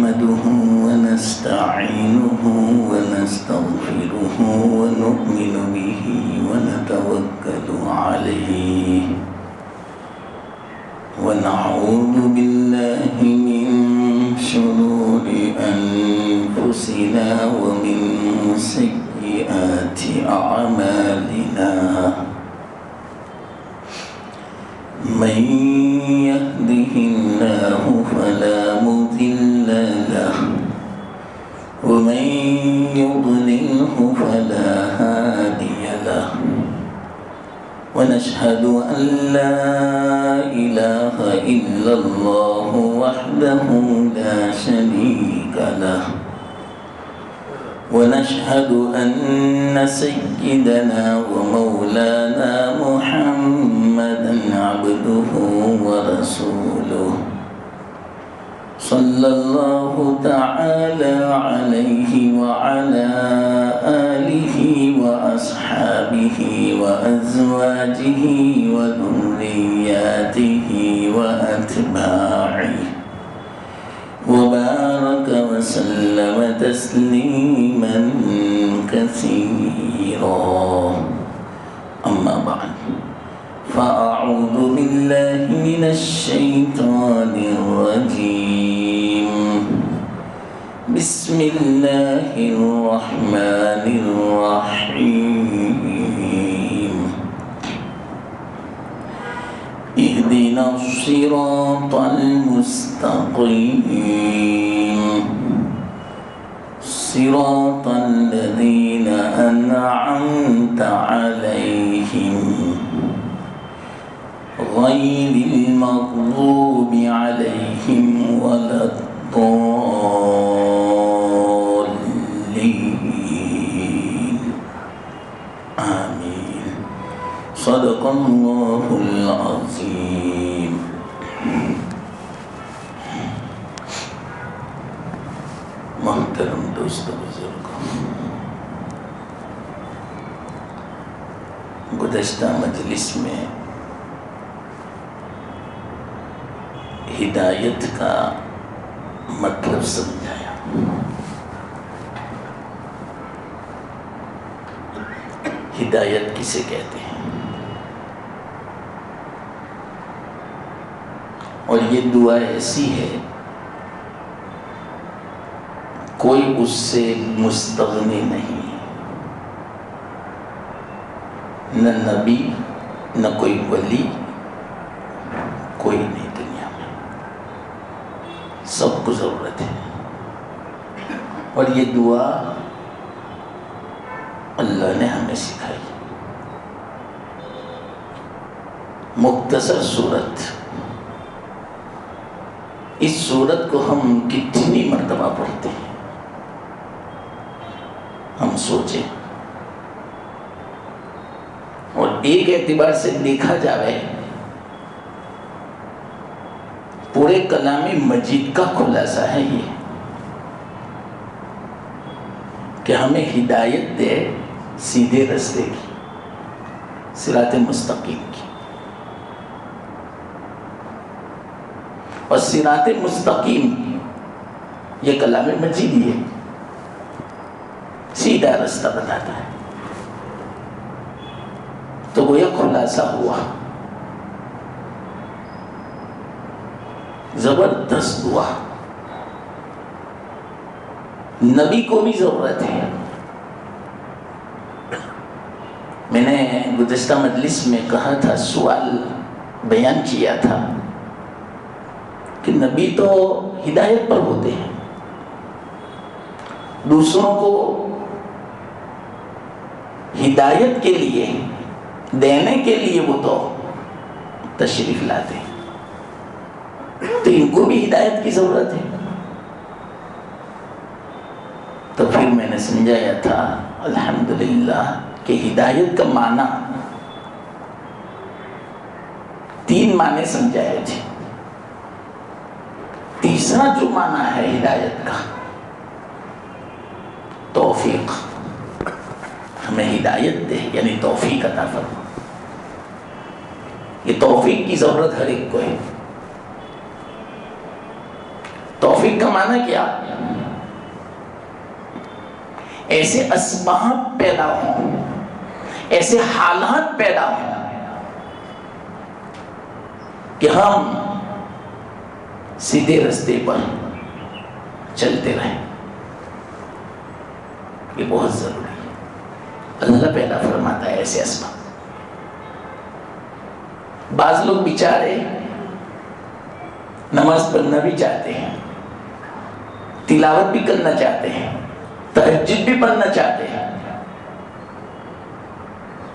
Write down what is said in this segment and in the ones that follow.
نحمده ونستعينه ونستغفره ونؤمن به ونتوكل عليه ونعوذ بالله من شرور أنفسنا ومن سيئات أعمالنا من يهده الله فلا مضل له ومن يضلله فلا هادي له ونشهد أن لا إله إلا الله وحده لا شريك له ونشهد أن سيدنا ومولانا محمدا عبده ورسوله صلى الله تعالى عليه وعلى آله وأصحابه وأزواجه وذرياته وأتباعه وبارك وسلم تسليما كثيرا أما بعد فأعوذ بالله من الشيطان الرجيم بسم الله الرحمن الرحيم اهدنا الصراط المستقيم صراط الذين أنعمت عليهم غير المغضوب عليهم ولا الضالين آمين صدق الله العظيم محترم دوست بزرگوں، گزشتہ مجلس میں ہدایت کا مطلب سمجھایا۔ ہدایت کسے کہتے ہیں؟ اور یہ دعا ایسی ہے کوئی اس سے مستغنی نہیں، نہ نبی نہ کوئی ولی، کوئی نہیں، سب کو ضرورت ہے۔ اور یہ دعا اللہ نے ہمیں سکھائی۔ مختصر صورت، اس صورت کو ہم کتنی مرتبہ پڑھتے ہیں، ہم سوچیں۔ اور ایک اعتبار سے دیکھا جائے پورے کلام مجید کا خلاصہ ہے یہ کہ ہمیں ہدایت دے سیدھے راستے کی، صراط مستقیم کی۔ اور صراط مستقیم یہ کلام مجید ہی ہے، سیدھا راستہ بتاتا ہے۔ تو وہ یہ خلاصہ ہوا، زبردست دعا، نبی کو بھی ضرورت ہے۔ میں نے گزشتہ مجلس میں کہا تھا، سوال بیان کیا تھا کہ نبی تو ہدایت پر ہوتے ہیں، دوسروں کو ہدایت کے لیے دینے کے لیے وہ تو تشریف لاتے ہیں، تو ان کو بھی ہدایت کی ضرورت ہے۔ تو پھر میں نے سمجھایا تھا الحمدللہ کہ ہدایت کا معنی 3 معنی سمجھائے تھے۔ تیسرا جو معنی ہے ہدایت کا، توفیق، ہمیں ہدایت دے یعنی توفیق عطا فرما۔ یہ توفیق کی ضرورت ہر ایک کو ہے۔ توفیق کا معنی کیا؟ ایسے اسباب پیدا ہوں، ایسے حالات پیدا ہوں کہ ہم سیدھے رستے پر چلتے رہیں. یہ بہت ضروری ہے. اللہ پیدا فرماتا ہے ایسے اسباب. بعض لوگ بیچارے نماز پڑھنا بھی چاہتے ہیں، تلاوت بھی کرنا چاہتے ہیں، تہجد بھی پڑھنا چاہتے ہیں،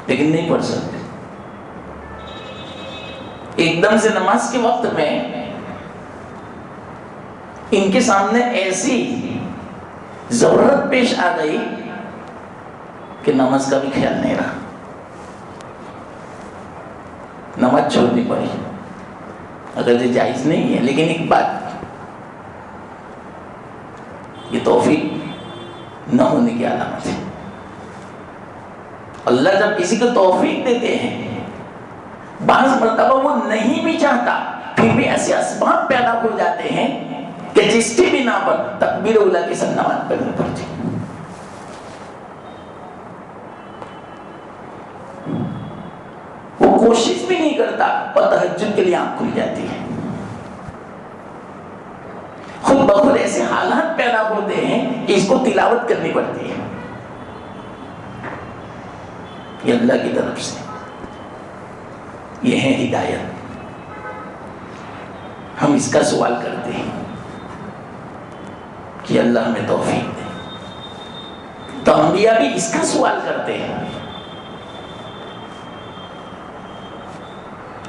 لیکن نہیں پڑھ سکتے. ایک دم سے نماز کے وقت میں ان کے سامنے ایسی ضرورت پیش آ گئی کہ نماز کا بھی خیال نہیں رہا، نماز چھوڑنی پڑی. اگر یہ جائز نہیں ہے، لیکن ایک بات، یہ توفیق نہ ہونے کی علامت ہے. اللہ جب کسی کو توفیق دیتے ہیں، بعض مرتبہ وہ نہیں بھی چاہتا، پھر بھی ایسے اسباب پیدا ہو جاتے ہیں کہ جس کی بنا پر تکبیر اولیٰ کے ساتھ نماز پڑھنی پڑتی. وہ کوشش بھی نہیں کرتا اور تہجد کے لیے آنکھ کھل جاتی ہے. خود بخود ایسے حالات پیدا ہوتے ہیں کہ اس کو تلاوت کرنی پڑتی ہے. یہ اللہ کی طرف سے، یہ ہے ہدایت. ہم اس کا سوال کرتے ہیں کہ اللہ ہمیں توفیق دے. تو انبیاء بھی اس کا سوال کرتے ہیں،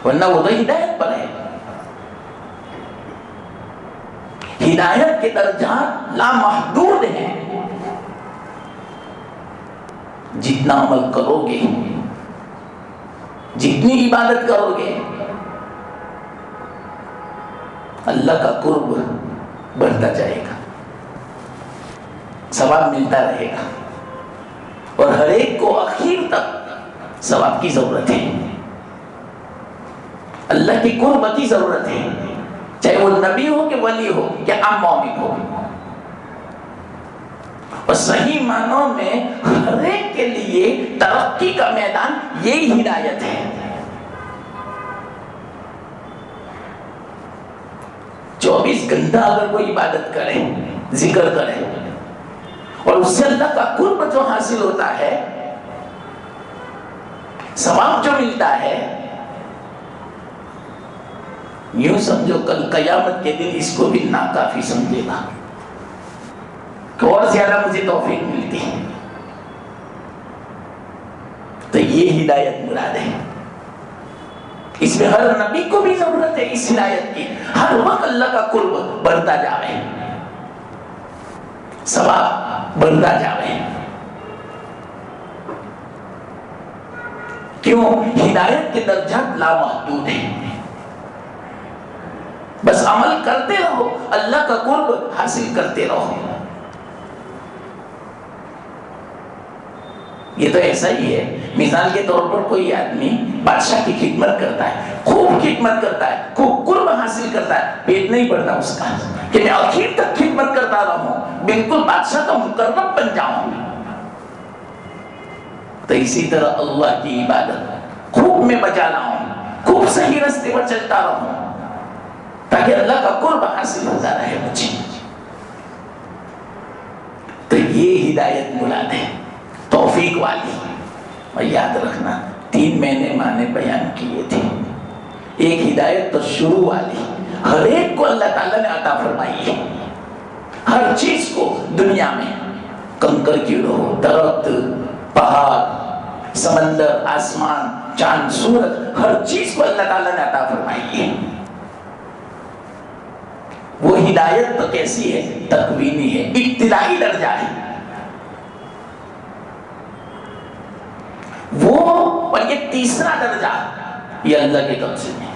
ورنہ وہ تو ہدایت پر ہے. ہدایت کے درجات لامحدود ہیں. جتنا عمل کرو گے، جتنی عبادت کرو گے، اللہ کا قرب بڑھتا جائے گا، ثواب ملتا رہے گا. اور ہر ایک کو اخیر تک ثواب کی ضرورت ہے، اللہ کی قرب کی ضرورت ہے، چاہے وہ نبی ہو کہ ولی ہو یا عام مومن ہو. اور صحیح معنوں میں ہر ایک کے لیے ترقی کا میدان یہی ہدایت ہے. 24 گھنٹہ اگر کوئی عبادت کرے، ذکر کرے، اور اس سے اللہ کا قرب جو حاصل ہوتا ہے، ثواب جو ملتا ہے، یوں سمجھو کل قیامت کے دن اس کو بھی ناکافی سمجھے گا کہ اور زیادہ مجھے توفیق ملتی ہے. تو یہ ہدایت مراد ہے. اس میں ہر نبی کو بھی ضرورت ہے اس ہدایت کی. ہر وقت اللہ کا قرب بڑھتا جاوے، ثواب بڑھتا جاوے. کیوں؟ ہدایت کے درجات لامحدود ہیں. بس عمل کرتے رہو، اللہ کا قرب حاصل کرتے رہو. یہ تو ایسا ہی ہے. مثال کے طور پر کوئی آدمی بادشاہ کی خدمت کرتا ہے، خوب خدمت کرتا ہے، خوب قرب حاصل کرتا ہے، پیٹ نہیں بڑھتا اس کا کہ میں آخر تک خدمت کرتا رہوں، بالکل بادشاہ کا مقرب بن جاؤں. تو اسی طرح اللہ کی عبادت خوب میں بچا لاؤں، خوب صحیح راستے پر چلتا رہوں، تاکہ اللہ کا قرب حاصل ہوتا رہے مجھے. تو یہ ہدایت مراد ہے، توفیق والی. اور یاد رکھنا 3 میں نے معنی بیان کیے تھے. ایک ہدایت تو شروع والی، ہر ایک کو اللہ تعالیٰ نے عطا فرمائی ہے. ہر چیز کو دنیا میں، کنکر کیڑوں، درخت، پہاڑ، سمندر، آسمان، چاند، سورج، ہر چیز کو اللہ تعالیٰ نے عطا فرمائی ہے. وہ ہدایت تو کیسی ہے؟ تکوینی ہے، ابتدائی درجہ ہے. وہ اور یہ تیسرا درجہ یہ اللہ کے قبضے میں.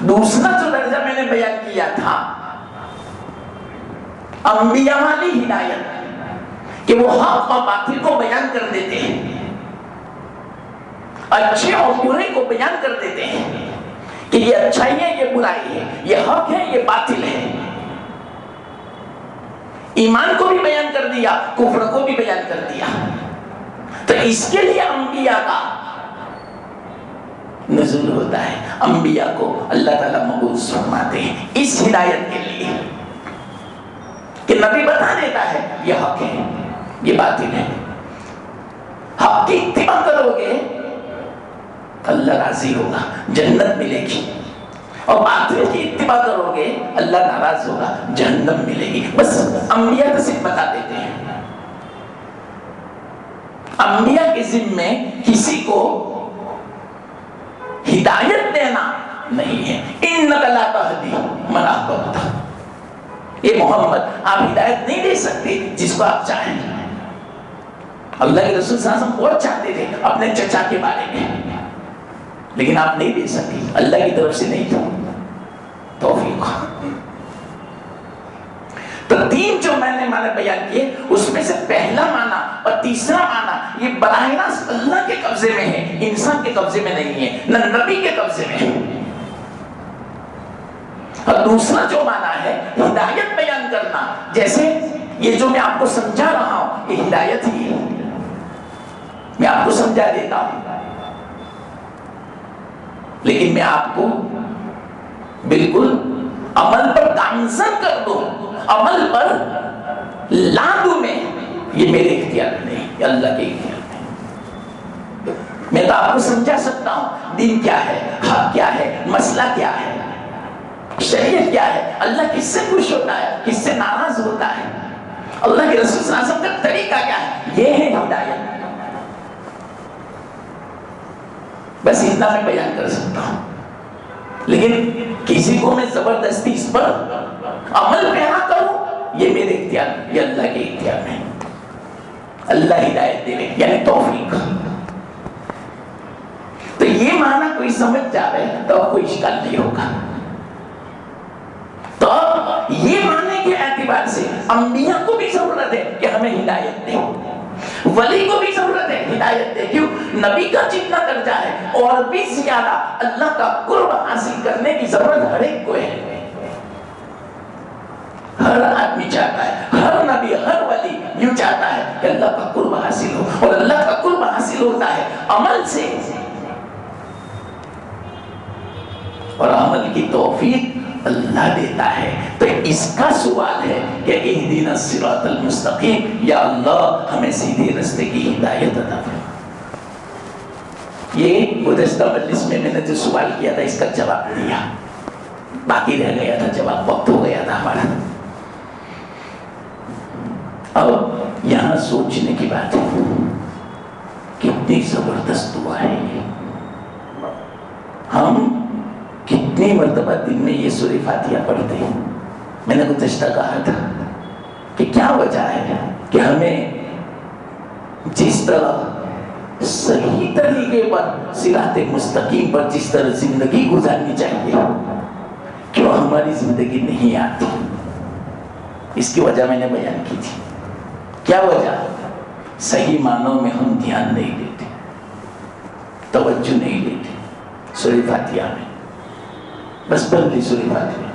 دوسرا جو درجہ میں نے بیان کیا تھا انبیاء والی ہدایت، کہ وہ حق اور باطل کو بیان کر دیتے ہیں، اچھے اور برے کو بیان کر دیتے ہیں. کہ یہ اچھائی ہے، یہ برائی ہے، یہ حق ہے، یہ باطل ہے. ایمان کو بھی بیان کر دیا، کفر کو بھی بیان کر دیا. تو اس کے لیے انبیاء کا نزول ہوتا ہے. انبیاء کو اللہ تعالیٰ مبعوث فرماتے ہیں اس ہدایت کے لیے کہ نبی بتا دیتا ہے یہ حق ہے، یہ باطل ہے. حق کی اتباع کرو گے اللہ راضی ہوگا، جنت ملے گی، اور باطل کی اتباع کرو گے اللہ ناراض ہوگا، جہنم ملے گی. بس انبیاء تو صرف بتا دیتے ہیں. انبیاء کے ذمے کسی کو ہدایت دینا نہیں ہے. اِنَّكَ لَا تَهْدِي مَنْ أَحْبَبْتَ، اے محمد آپ ہدایت نہیں دے سکتے جس کو آپ چاہیں. اللہ کے رسول صلی اللہ علیہ وسلم بہت چاہتے تھے اپنے چچا کے بارے میں، لیکن آپ نہیں دے سکتے، اللہ کی طرف سے نہیں تھا. توفیق. تو تین جو میں نے معنی بیان کیے اس میں سے پہلا معنی اور تیسرا معنی یہ براہ راست اللہ کے قبضے میں ہے، انسان کے قبضے میں نہیں ہے، نہ نبی کے قبضے میں ہے. اور دوسرا جو معنی ہے ہدایت بیان کرنا، جیسے یہ جو میں آپ کو سمجھا رہا ہوں یہ ہدایت ہی ہے. میں آپ کو سمجھا دیتا ہوں لیکن میں آپ کو بالکل عمل پر گامزن کر دوں، عمل پر لا دوں یہ میرے اختیار نہیں، یہ اللہ کے اختیار میں. میں تو آپ کو سمجھا سکتا ہوں دین کیا ہے، حق کیا ہے، مسئلہ کیا ہے، شریعت کیا ہے، اللہ کس سے خوش ہوتا ہے، کس سے ناراض ہوتا ہے، اللہ کے رسول صلی اللہ علیہ وسلم کا طریقہ کیا ہے. یہ ہے ہدایت. بس اتنا میں بیان کر سکتا ہوں. لیکن کسی کو میں زبردستی اس پر عمل پیرا کروں یہ میرے اختیار، یہ اللہ کے اختیار میں. اللہ ہدایت دے یعنی توفیق. تو یہ معنی کوئی سمجھ جائے تو کوئی اشکال نہیں ہوگا. تو یہ معنی کے اعتبار سے انبیاء کو بھی ضرورت ہے کہ ہمیں ہدایت دے، ولی کو بھی ضرورت ہے ہدایت دے. کیوں؟ نبی کا جتنا درجہ ہے اور بھی زیادہ اللہ کا قرب حاصل کرنے کی ضرورت ہر ایک کو ہے. ہر آدمی چاہتا ہے، ہر نبی، ہر ولی یوں چاہتا ہے کہ اللہ کا قرب حاصل ہو، اور اللہ کا قرب حاصل ہوتا ہے عمل سے، اور عمل کی توفیق اللہ دیتا ہے. تو اس کا سوال ہے کہ اہدنا الصراط المستقیم، یا اللہ ہمیں سیدھے راستے کی ہدایت عطا فرما. یہ گزشتہ مجلس میں نے جو سوال کیا تھا اس کا جواب دیا، باقی رہ گیا تھا جواب، وقت ہو گیا تھا ہمارا. اب یہاں سوچنے کی بات ہے، کتنی زبردست دعا ہے یہ. ہم کتنی مرتبہ دن میں یہ سورہ فاتحہ پڑھتے ہیں. میں نے گزشتہ کہا تھا کہ کیا وجہ ہے کہ ہمیں جس طرح صحیح طریقے پر صراط مستقیم پر جس طرح زندگی گزارنی چاہیے کیوں ہماری زندگی نہیں آتی. اس کی وجہ میں نے بیان کی تھی. کیا وجہ؟ صحیح معنوں میں ہم دھیان نہیں دیتے، توجہ نہیں دیتے سورہ فاتحہ میں. بس پڑھ لی سورہ فاتحہ،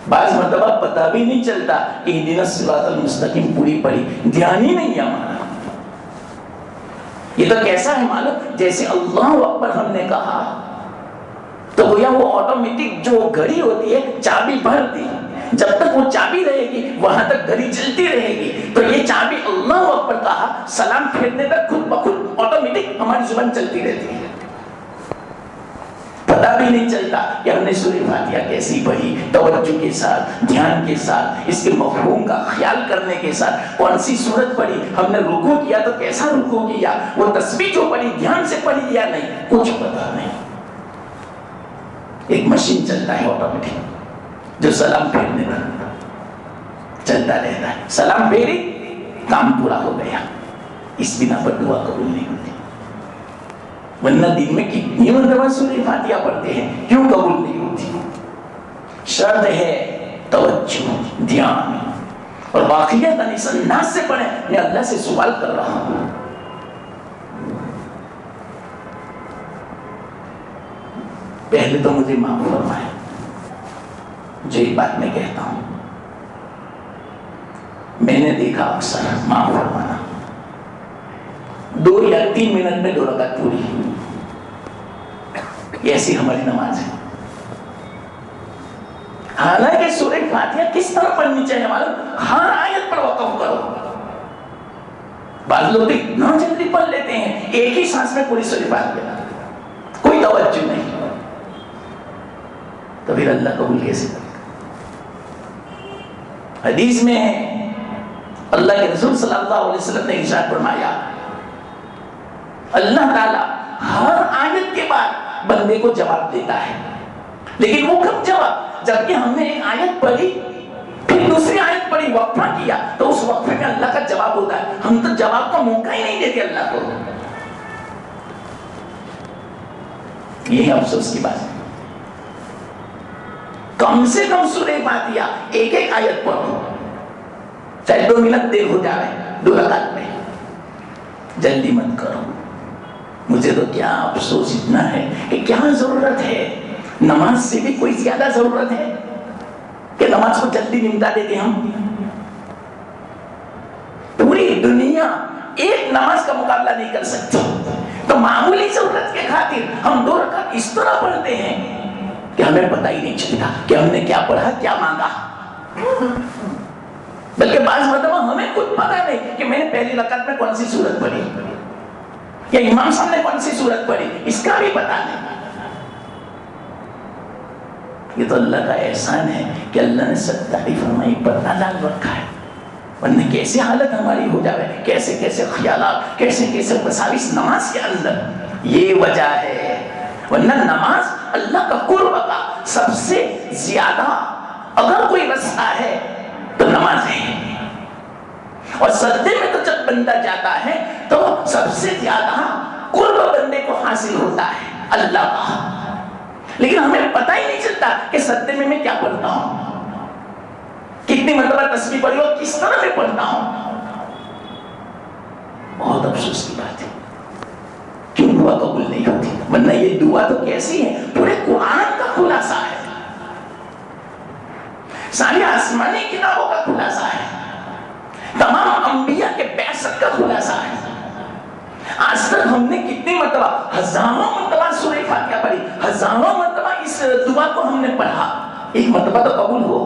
بعض مرتبہ پتہ بھی نہیں چلتا اہدنا الصراط المستقیم پوری پڑھی، دھیان ہی نہیں ہمارا. یہ تو کیسا ہے معلوم، جیسے اللہ اکبر ہم نے کہا تو گویا وہ آٹومیٹک جو گھڑی ہوتی ہے چابی بھر دی، جب تک وہ چابی رہے گی وہاں تک گھڑی چلتی رہے گی. تو یہ چابی اللہ اکبر کہا، سلام پھیرنے تک خود بخود آٹومیٹک ہماری زبان چلتی رہتی ہے. پتہ بھی نہیں چلتا کہ ہم نے سورہ فاتحہ کیسی پڑھی، توجہ کے ساتھ، دھیان کے ساتھ، اس کے مفہوم کا خیال کرنے کے ساتھ. کون سی سورت پڑھی، ہم نے رکوع کیا تو کیسا رکوع کیا، وہ تسبیح جو پڑھی دھیان سے پڑھی یا نہیں، کچھ پتہ نہیں. ایک مشین چلتا ہے آٹومیٹک جو سلام پھیرنے تک چلتا رہتا ہے. سلام پھیری، کام پورا ہو گیا. اس بنا پر دعا قبول نہیں ہوتی. ورنہ دن میں کتنی مرتبہ سورہ فاتحہ پڑھتے ہیں، کیوں قبول نہیں ہوتی؟ شرط ہے توجہ، دھیان. اور واقعیت اس انداز سے پڑھیں، میں اللہ سے سوال کر رہا ہوں. پہلے تو مجھے معاف فرمائے، جو ایک بات میں کہتا ہوں، میں نے دیکھا اکثر معاف فرمانا 2 یا 3 منٹ میں 2 رکعت پوری، ایسی ہماری نماز ہے۔ حالانکہ سورہ فاتحہ کس طرح پڑھنی چاہیے معلوم؟ ہر آیت پر وقف کرو۔ بعض لوگ اتنا جلدی پڑھ لیتے ہیں، ایک ہی سانس میں پوری سورہ فاتحہ، کوئی توجہ نہیں، تو پھر اللہ قبول کیسے کرے؟ حدیث میں ہے، اللہ کے رسول صلی اللہ علیہ وسلم نے ارشاد فرمایا، اللہ تعالیٰ ہر آیت کے بعد بندے کو جواب دیتا ہے، لیکن وہ کب جواب؟ جبکہ ہم نے ایک آیت پڑھی، پھر دوسری آیت پڑھی، وقفہ کیا، تو اس وقفے میں اللہ کا جواب ہوتا ہے۔ ہم تو جواب کا موقع ہی نہیں دیتے اللہ کو۔ یہ افسوس کی بات ہے۔ کم سے کم سورہ فاتحہ ایک ایک آیت پڑھو، چاہے 2 منٹ دیر ہو جائے 2 رکعت میں، جلدی مت کرو۔ مجھے تو کیا افسوس اتنا ہے کہ کیا ضرورت ہے، نماز سے بھی کوئی زیادہ ضرورت ہے کہ نماز کو جلدی نمٹا دیتے ہم؟ پوری دنیا ایک نماز کا مقابلہ نہیں کر سکتی، تو معمولی ضرورت کے خاطر ہم 2 رکعت اس طرح پڑھتے ہیں کہ ہمیں پتہ ہی نہیں چلتا کہ ہم نے کیا پڑھا، کیا مانگا۔ بلکہ بعض مرتبہ ہمیں خود پتہ نہیں کہ میں نے پہلی رکعت میں کون سی سورت پڑھی، یا امام صاحب نے کون سی سورت پڑھی، اس کا بھی پتہ نہیں۔ یہ تو اللہ کا احسان ہے کہ اللہ نے 27 فرمائی پردہ ڈال رکھا ہے، ورنہ کیسے حالت ہماری ہو جائے، کیسے کیسے خیالات، کیسے کیسے وساوس نماز کے اندر۔ یہ وجہ ہے، ورنہ نماز اللہ کا قرب کا سب سے زیادہ اگر کوئی رستہ ہے تو نماز ہے، اور سجدے میں تو جب بندہ جاتا ہے تو سب سے زیادہ قرب بندے کو حاصل ہوتا ہے اللہ کا۔ لیکن ہمیں پتہ ہی نہیں چلتا کہ سجدے میں کیا پڑھتا ہوں، کتنی مرتبہ تسبیح پڑھی اور کس طرح میں پڑھتا ہوں۔ بہت افسوس کی بات ہے، کیوں دعا قبول نہیں ہوتی؟ ورنہ یہ دعا تو کیسی ہے، پورے قرآن کا خلاصہ ہے، ساری آسمانی کتابوں کا خلاصہ ہے، تمام انبیاء کے بعثت کا خلاصہ ہے۔ آج تک ہم نے کتنی مرتبہ، ہزاروں مرتبہ سورہ فاتحہ پڑھی، ہزاروں مرتبہ اس دعا کو ہم نے پڑھا، ایک مرتبہ تو قبول ہو۔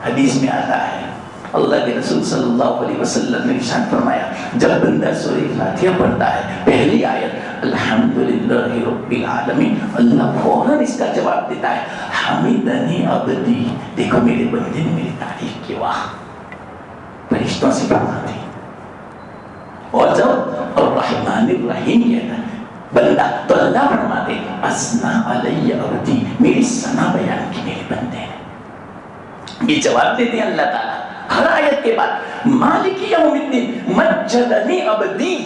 حدیث میں آتا ہے، اللہ کے رسول صلی اللہ علیہ وسلم نے ارشاد فرمایا، جب بندہ سورہ فاتحہ پڑھتا ہے، پہلی آیت الحمدللہ رب العالمین، اللہ فوراً اس کا جواب دیتا ہے، حمدنی عبدی، دیکھو میرے بندے نے میری تعریف کی، واہ، فرشتوں سے فرماتے ہیں۔ اور جب الرحمن الرحیم کہتا ہے بندہ، تو اللہ فرماتے ہیں اثنا علی عبدی، میری ثنا بیان کی میرے بندے نے۔ یہ جواب دیتے ہیں اللہ تعالیٰ ہر آیت کے بعد، مالک یوم الدین مجدنی عبدی،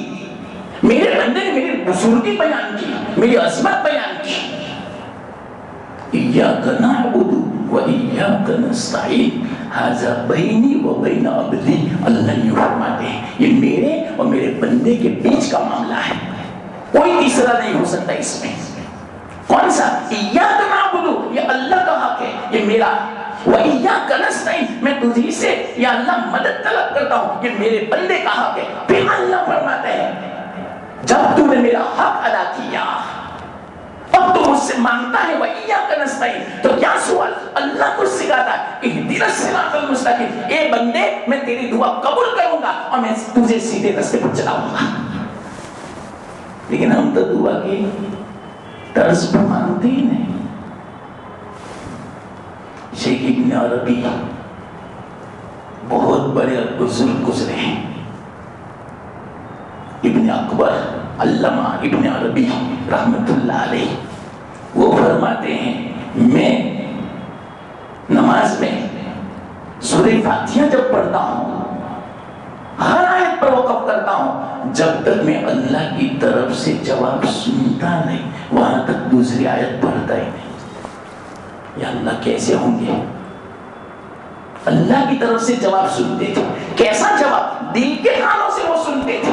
میرے بندے نے میری بزرگی بیان کی، میری عظمت بیان کی۔ ایاک نعبد و ایاک نستعین، ھذا بینی و بین عبدی، اللہ یہ فرماتے ہیں یہ میرے اور میرے بندے کے بیچ کا معاملہ ہے، کوئی تیسرا نہیں ہو سکتا اس میں۔ کون سا؟ ایاک نعبد، یہ اللہ کا حق ہے، یہ میرا، وَإِيَّاكَ نَسْتَعِينُ، میں تجھی سے یا اللہ مدد طلب کرتا ہوں، یہ میرے بندے کا حق ہے۔ پھر اللہ فرماتے ہیں جب تو نے میرا حق ادا کیا، اب تو مجھ سے مانگتا ہے وَإِيَّاكَ نَسْتَعِينُ، تو کیا سوال؟ اللہ کو سکھاتا ہے اهْدِنَا الصِّرَاطَ الْمُسْتَقِيمَ، اے بندے میں تیری دعا قبول کروں گا اور میں تجھے سیدھے راستے پر چلاؤں گا۔ لیکن ہم تو دعا کی طرز پر مانتے ہی نہیں۔ شیخ ابن عربی بہت بڑے بزرگ گزرے ہیں، ابن اکبر علامہ ابن عربی رحمت اللہ علیہ، وہ فرماتے ہیں میں نماز میں سورہ فاتحہ جب پڑھتا ہوں، ہر آیت پر وقف کرتا ہوں، جب تک میں اللہ کی طرف سے جواب سنتا نہیں وہاں تک دوسری آیت پڑھتا ہی نہیں۔ یا اللہ کیسے ہوں گے؟ اللہ کی طرف سے جواب سنتے تھے، کیسا جواب؟ دل کے کانوں سے وہ سنتے تھے،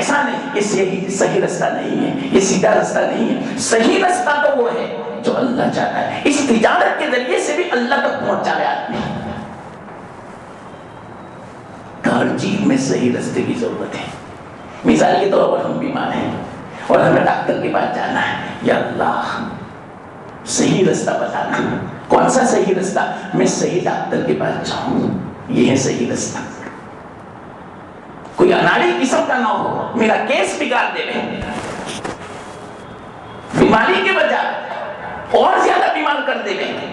ایسا نہیں، یہ صحیح رستہ نہیں ہے، یہ سیدھا رستہ نہیں ہے. صحیح رستہ تو وہ ہے جو اللہ چاہتا ہے. اس تجارت کے ذریعے سے بھی اللہ تک پہنچ جائے آدمی. ہر چیز میں صحیح رستے کی ضرورت ہے. مثال کے طور پر ہم بیمار ہیں اور ہمیں ڈاکٹر کے پاس جانا ہے. یا اللہ صحیح رستہ بتانا. کون سا صحیح رستہ؟ میں صحیح ڈاکٹر کے پاس جاؤں، یہ ہے صحیح رستہ. کوئی اناڑی قسم کا نہ ہو میرا کیس بگاڑ دے رہے، بیماری کے بجائے اور زیادہ بیمار کر دے رہے.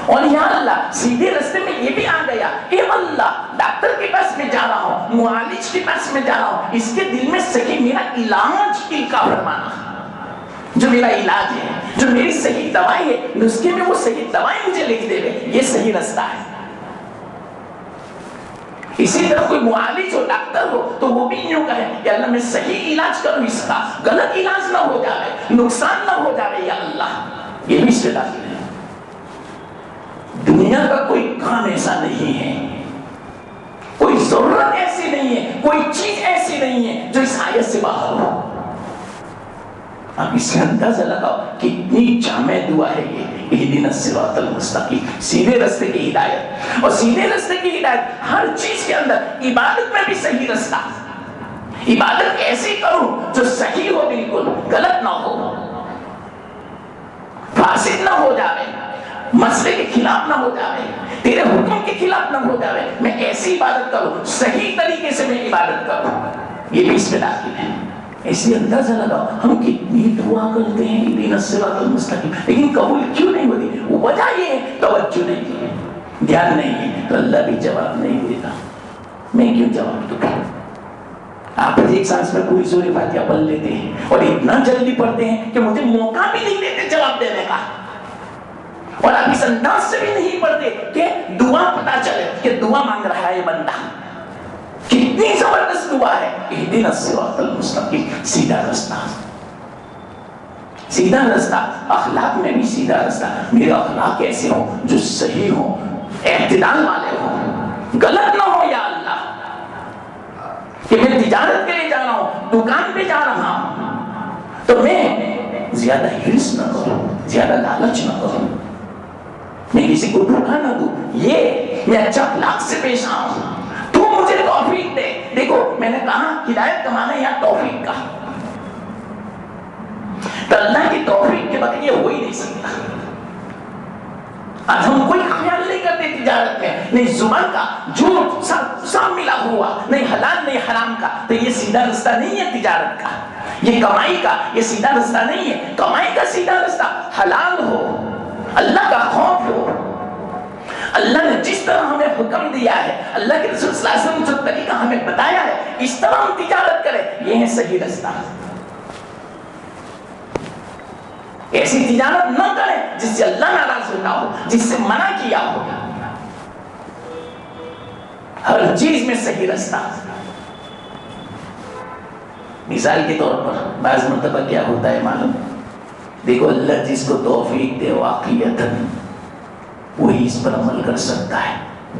اور یا اللہ سیدھے رستے میں یہ بھی آ گیا کہ اللہ ڈاکٹر کے پاس میں جا رہا ہوں، معالج کے پاس میں جا رہا ہوں، اس کے دل میں صحیح میرا علاج کا فرمانا، جو میرا علاج ہے، جو میری صحیح دوائی ہے، نسخے میں وہ صحیح دوائی مجھے لکھ دے رہے. یہ صحیح رستہ ہے. اسی طرح کوئی معالج ہو، ڈاکٹر ہو، تو وہ بھی یوں کہے کہ اللہ میں صحیح علاج کروں، اس کا غلط علاج نہ ہو جائے، نقصان نہ ہو جائے. یا اللہ یہ بھی اس سے داخل ہے. دنیا کا کوئی کام ایسا نہیں ہے، کوئی ضرورت ایسی نہیں ہے، کوئی چیز ایسی نہیں ہے جو اس آیت سے باہر ہو. اب اس سے اندازہ لگاؤ کتنی جامع دعا ہے یہ، اہدنا الصراط المستقیم، سیدھے رستے کی ہدایت. اور سیدھے رستے کی ہدایت ہر چیز کے اندر، عبادت میں بھی صحیح رستہ. عبادت ایسی کروں جو صحیح ہو، بالکل غلط نہ ہو، فاسد نہ ہو جائے، مسئلے کے خلاف نہ ہو جائے، تیرے حکم کے خلاف نہ ہو جائے. میں ایسی عبادت کروں، صحیح طریقے سے میں عبادت کروں. یہ بھی اس میں داخل ہے. ایسی اندازہ لگاؤ ہم کتنی دعا کرتے ہیں اہدنا الصراط المستقیم، لیکن قبول کیوں نہیں ہوتی؟ وجہ یہ ہے توجہ نہیں ہے، دھیان نہیں ہے، تو اللہ بھی جواب نہیں دیتا. میں کیوں جواب دوں گا؟ آپ ایک سانس میں پوری سورہ فاتحہ پڑھ لیتے ہیں اور اتنا جلدی پڑھتے ہیں کہ مجھے موقع بھی نہیں دیتے جواب دینے کا. اور آپ اس انداز سے بھی نہیں پڑھتے کہ دعا پتا چلے کہ دعا مانگ رہا ہے یہ بندہ. کتنی زبردست دعا ہے، اہدنا الصراط المستقیم، سیدھا رستہ. سیدھا رستہ، اخلاق میں بھی سیدھا رستہ. میرے اخلاق ایسے ہوں جو صحیح ہوں، اعتدال والے ہوں، غلط نہ ہو. یا اللہ کہ میں تجارت کے لیے جا رہا ہوں، دکان پہ جا رہا ہوں، تو میں زیادہ ہرس نہ کروں، زیادہ لالچ نہ کروں، میں کسی کو دھوکا نہ دوں. یہ میں اچھا اخلاق سے پیش آؤں. تو مجھے توفیق دے. دیکھو میں نے کہا ہدایت کا معنی یا توفیق کا، تو اللہ کی توفیق کے بغیر یہ ہو ہی نہیں سکتا. آج ہم کوئی خیال نہیں کرتے تجارت میں، نہیں زبان کا، جھوٹ سب ملا ہوا، نہیں حلال نہیں حرام کا. تو یہ سیدھا رستہ نہیں ہے تجارت کا، یہ کمائی کا یہ سیدھا رستہ نہیں ہے. کمائی کا سیدھا رستہ حلال ہو، اللہ کا خوف ہو. اللہ نے جس طرح ہمیں حکم دیا ہے، اللہ کے رسول صلی اللہ علیہ وسلم جو طریقہ ہمیں بتایا ہے، اس طرح ہم تجارت کریں، یہ ہے صحیح رستہ. ایسی تجارت نہ کریں جس سے اللہ ناراض ہوتا ہو، جس سے منع کیا ہو. ہر چیز میں صحیح رستہ. مثال کے طور پر بعض مرتبہ کیا ہوتا ہے معلوم؟ دیکھو اللہ جس کو توفیق دے واقعیتاً وہی اس پر عمل کر سکتا ہے.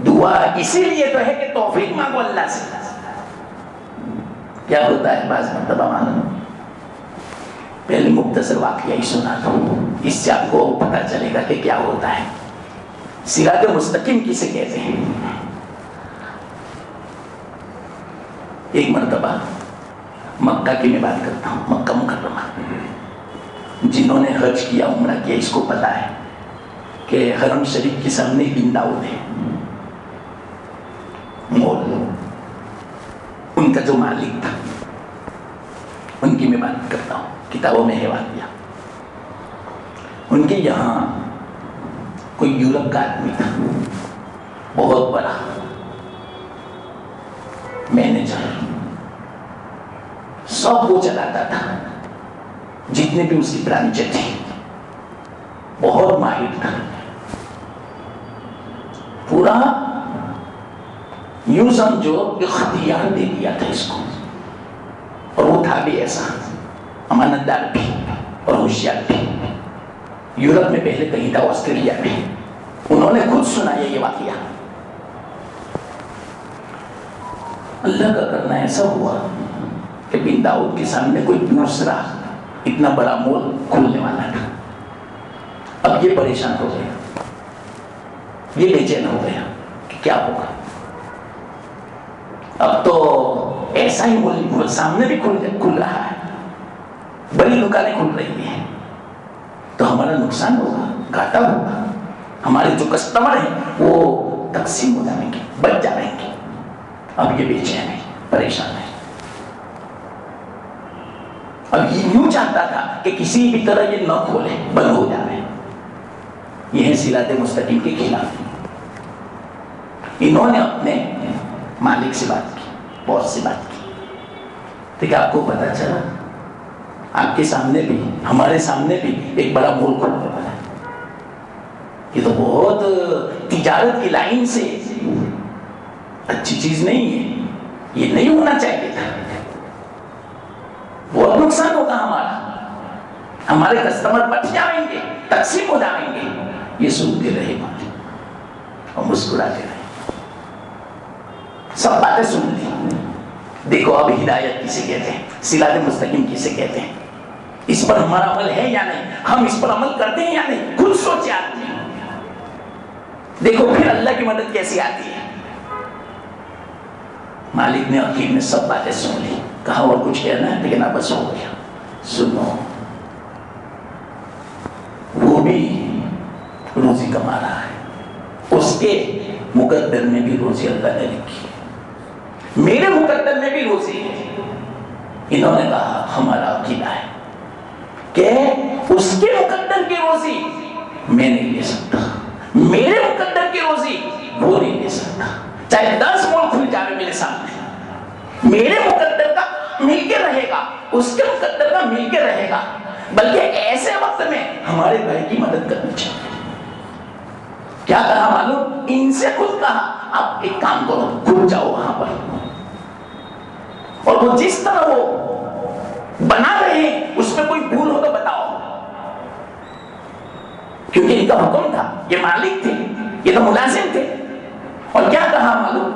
دعا اسی لیے تو ہے کہ توفیق مانگو اللہ سے. کیا ہوتا ہے بعض مرتبہ معلوم؟ پہلے مختصر واقعہ ہی سنا دو، اس سے آپ کو پتہ چلے گا کہ کیا ہوتا ہے. صراط مستقیم کسے کہتے ہیں؟ ایک مرتبہ مکہ کی میں بات کرتا ہوں، مکہ مکرمہ. جنہوں نے حج کیا، عمرہ کیا، اس کو پتا ہے کہ حرم شریف کے سامنے بن داؤد ہے، مول. ان کا جو مالک تھا، ان کی میں بات کرتا ہوں، کتابوں میں ہے واقعہ. ان کے یہاں کوئی یورپ کا آدمی تھا، بہت بڑا مینیجر، سب وہ چلاتا تھا، جتنے بھی اس کی برانچیں تھی، بہت ماہر تھا. پورا یوں سمجھو اختیار دے دیا تھا اس کو. اور وہ تھا بھی ایسا امانت دار بھی اور ہوشیار بھی. یورپ میں پہلے کہیں تھا، آسٹریلیا میں. انہوں نے خود سنایا یہ واقعہ. اللہ کا کرنا ایسا ہوا کہ بن داؤد کے سامنے کوئی دوسرا اتنا بڑا مول کھولنے والا تھا. اب یہ پریشان ہو گیا, یہ بے چین ہو گیا کہ کیا ہوگا. اب تو ایسا ہی مول سامنے بھی کھل رہا ہے, بڑی دکانیں کھل رہی ہیں, تو ہمارا نقصان ہوگا, گھاٹا ہوگا. ہمارے جو کسٹمر ہیں وہ تقسیم ہو جائیں گے, بچ جائیں گے. اب یہ بے چین ہے, پریشان ہے. اب یہ یوں چاہتا تھا کہ کسی بھی طرح یہ نہ کھولے, بند ہو جائے. یہ ہے صراط مستقیم کے خلاف. انہوں نے اپنے مالک سے بات کی, باس سے بات کی. دیکھیں آپ کو پتا چلا آپ کے سامنے بھی ہمارے سامنے بھی ایک بڑا مول کھولنے والا ہے. یہ تو بہت تجارت کی لائن سے اچھی چیز نہیں ہے, یہ نہیں ہونا چاہیے تھا. بہت نقصان ہوگا ہمارا, ہمارے کسٹمر بچ جائیں گے, تقسیم ہو جائیں گے. یہ سنتے رہے مالک اور مسکراتے رہے. سب باتیں سن لی. دیکھو اب ہدایت کسے کہتے ہیں, صراط مستقیم کسے کہتے ہیں, اس پر ہمارا عمل ہے یا نہیں, ہم اس پر عمل کرتے ہیں یا نہیں, خود سوچے آدمی. دیکھو پھر اللہ کی مدد کیسی آتی ہے. مالک نے آخر میں سب باتیں سن لی. کہا اور کچھ کہنا ہے, لیکن اب بس ہو گیا. سنو, وہ بھی روزی کما رہا ہے, اس کے مقدر میں بھی روزی اللہ نے لکھی, میرے مقدر میں بھی روزی ہے. انہوں نے کہا ہمارا عقیدہ ہے کہ اس کے مقدر کی روزی میں نہیں لے سکتا, میرے مقدر کی روزی وہ نہیں لے سکتا. چاہے 10 مول کھل جائے میرے سامنے, میرے مقدر کا مل کے رہے گا, اس کے مقدر کا مل کے رہے گا. بلکہ ایسے وقت میں ہمارے بھائی کی مدد کرنی چاہیے. کیا کہا معلوم, ان سے خود کہا آپ ایک کام کرو, کھل جاؤ وہاں پر, اور وہ جس طرح وہ بنا رہے ہیں اس میں کوئی بھول ہو تو بتاؤ. کیونکہ ان کا حکم تھا, یہ مالک تھے, یہ تو ملازم تھے. اور کیا کہا معلوم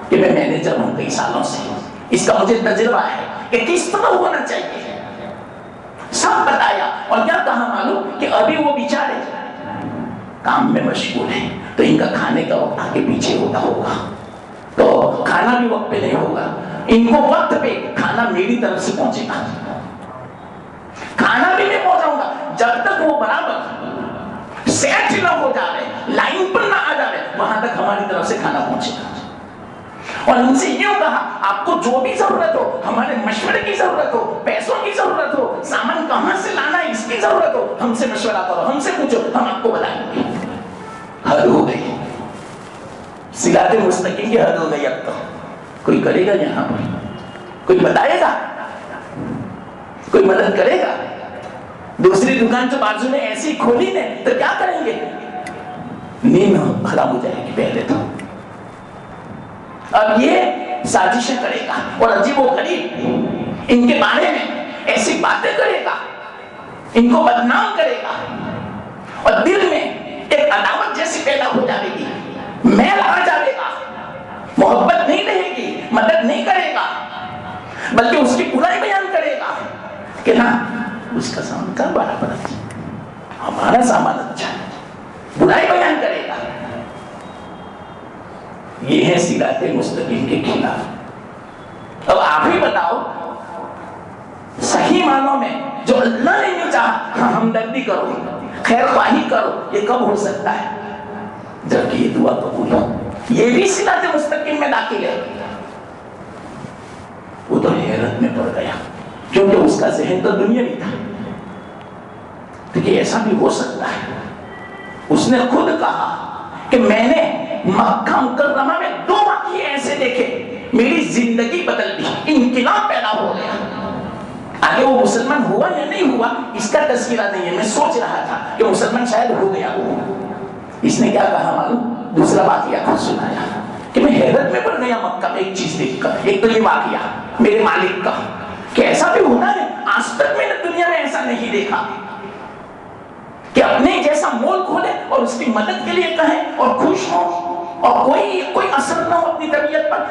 کہ میں مینیجر ہوں کئی سالوں سے, اس کا مجھے تجربہ ہے کہ کس طرح ہونا چاہیے. سب بتایا. اور کیا کہا معلوم کہ ابھی وہ بیچارے کام میں مشغول ہیں, تو ان کا کھانے کا وقت آگے پیچھے ہوتا ہوگا, تو کھانا بھی وقت پہ نہیں ہوگا. ان کو وقت پہ کھانا میری طرف سے پہنچے گا, کھانا بھی میں پہنچاؤں گا. جب تک وہ برابر سیٹ نہ ہو جا رہے, لائن پر نہ آ جا رہے, وہاں تک ہماری طرف سے کھانا پہنچے گا. اور ان سے یوں کہا آپ کو جو بھی ضرورت ہو, ہمارے مشورے کی ضرورت ہو, پیسوں کی ضرورت ہو, سامان کہاں سے لانا ہے اس کی ضرورت ہو, ہم سے مشورہ کرو, ہم سے پوچھو, ہم آپ کو بتائیں گے. حد ہو گئی, صراط مستقیم کی حد ہو گئی. اب تو کوئی کرے گا یہاں پر, کوئی بتائے گا, کوئی مدد کرے گا. دوسری دکان جو بازو میں ایسی کھولی نے تو کیا کریں گے, نیند خراب ہو جائے گی پہلے تو. اب یہ سازشیں کرے گا اور عجیب و غریب ان کے بارے میں ایسی باتیں کرے گا, ان کو بدنام کرے گا, اور دل میں ایک عداوت جیسی پیدا ہو جائے گی, میل آ جائے گا, محبت نہیں رہے گی, مدد نہیں کرے گا, بلکہ اس کی برائی بیان کرے گا کہ نا اس کا سامان کا برابر اچھا, ہمارا سامان اچھا ہے, برائی بیان کرے گا. یہ ہے صراط مستقیم کے خلاف. اب آپ ہی بتاؤ, صحیح معنوں میں جو اللہ نے نہیں چاہا ہمدردی کرو, خیر خواہی کرو, یہ کب ہو سکتا ہے جبکہ یہ دعا قبول ہو. یہ بھی صراط مستقیم میں داخل ہے. وہ تو حیرت میں پڑ گیا کیونکہ اس کا ذہن تو دنیا میں تھا. کہ ایسا بھی ہو سکتا ہے. اس نے خود کہا کہ میں نے مکہ مکرمہ میں 2 واقعے ایسے دیکھے, میری زندگی بدل دی, انقلاب پیدا ہو گیا. آگے وہ مسلمان ہوا یا نہیں ہوا اس کا تذکرہ نہیں ہے, میں سوچ رہا تھا کہ مسلمان شاید ہو گیا ہو. اس نے کیا کہا معلوم, دوسرا واقعہ خود سنایا کہ میں حیرت میں پڑ گیا مکہ میں ایک چیز دیکھ کر. ایک تو یہ واقعہ میرے مالک کا کہ ایسا بھی ہوتا ہے, آج تک میں نے دنیا میں ایسا نہیں دیکھا کہ اپنے جیسا مول کھولے اور اس کی مدد کے لیے کہیں اور خوش ہو, اور کوئی اثر نہ ہو اپنی طبیعت پر,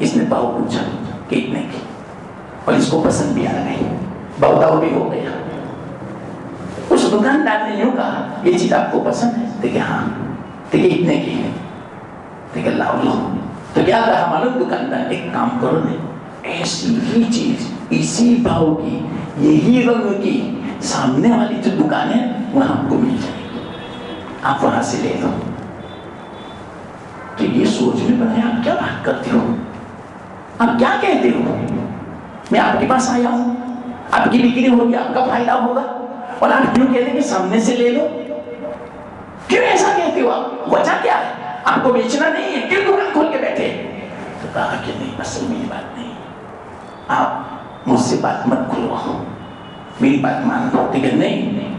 اس نے بہو پوچھا کتنے کی، اور اس کو پسند بھی آ گئی، بہتاؤ بھی ہو گیا۔ اس دکاندار نے یوں کہا یہ چیز آپ کو پسند ہے؟ دیکھے ہاں، دیکھے اتنے کی ہے، دیکھے لاؤ لو۔ تو کیا کہا معلوم دکاندار، ایک کام کرو نے، ایسی ہی چیز اسی بھاؤ کی یہی رنگ کی سامنے والی جو دکان ہے وہاں آپ کو مل جائے گی، آپ وہاں سے لے لو۔ تو یہ سوچ میں پڑے آپ کیا بات کرتے ہو، آپ کیا کہتے ہو، میں آپ کے پاس آیا ہوں، آپ کی بکری ہوگی، آپ کا فائدہ ہوگا، اور آپ کیوں کہتے ہیں کہ سامنے سے لے لو؟ کیوں ایسا کہتے ہو آپ؟ وجہ کیا ہے؟ آپ کو بیچنا نہیں ہے، کیوں دکان کھول کے بیٹھے؟ تو کہا کہ نہیں، اصل میری بات نہیں، آپ مجھ سے بات مت کھلواؤ، میری بات مان لو۔ لیکن نہیں،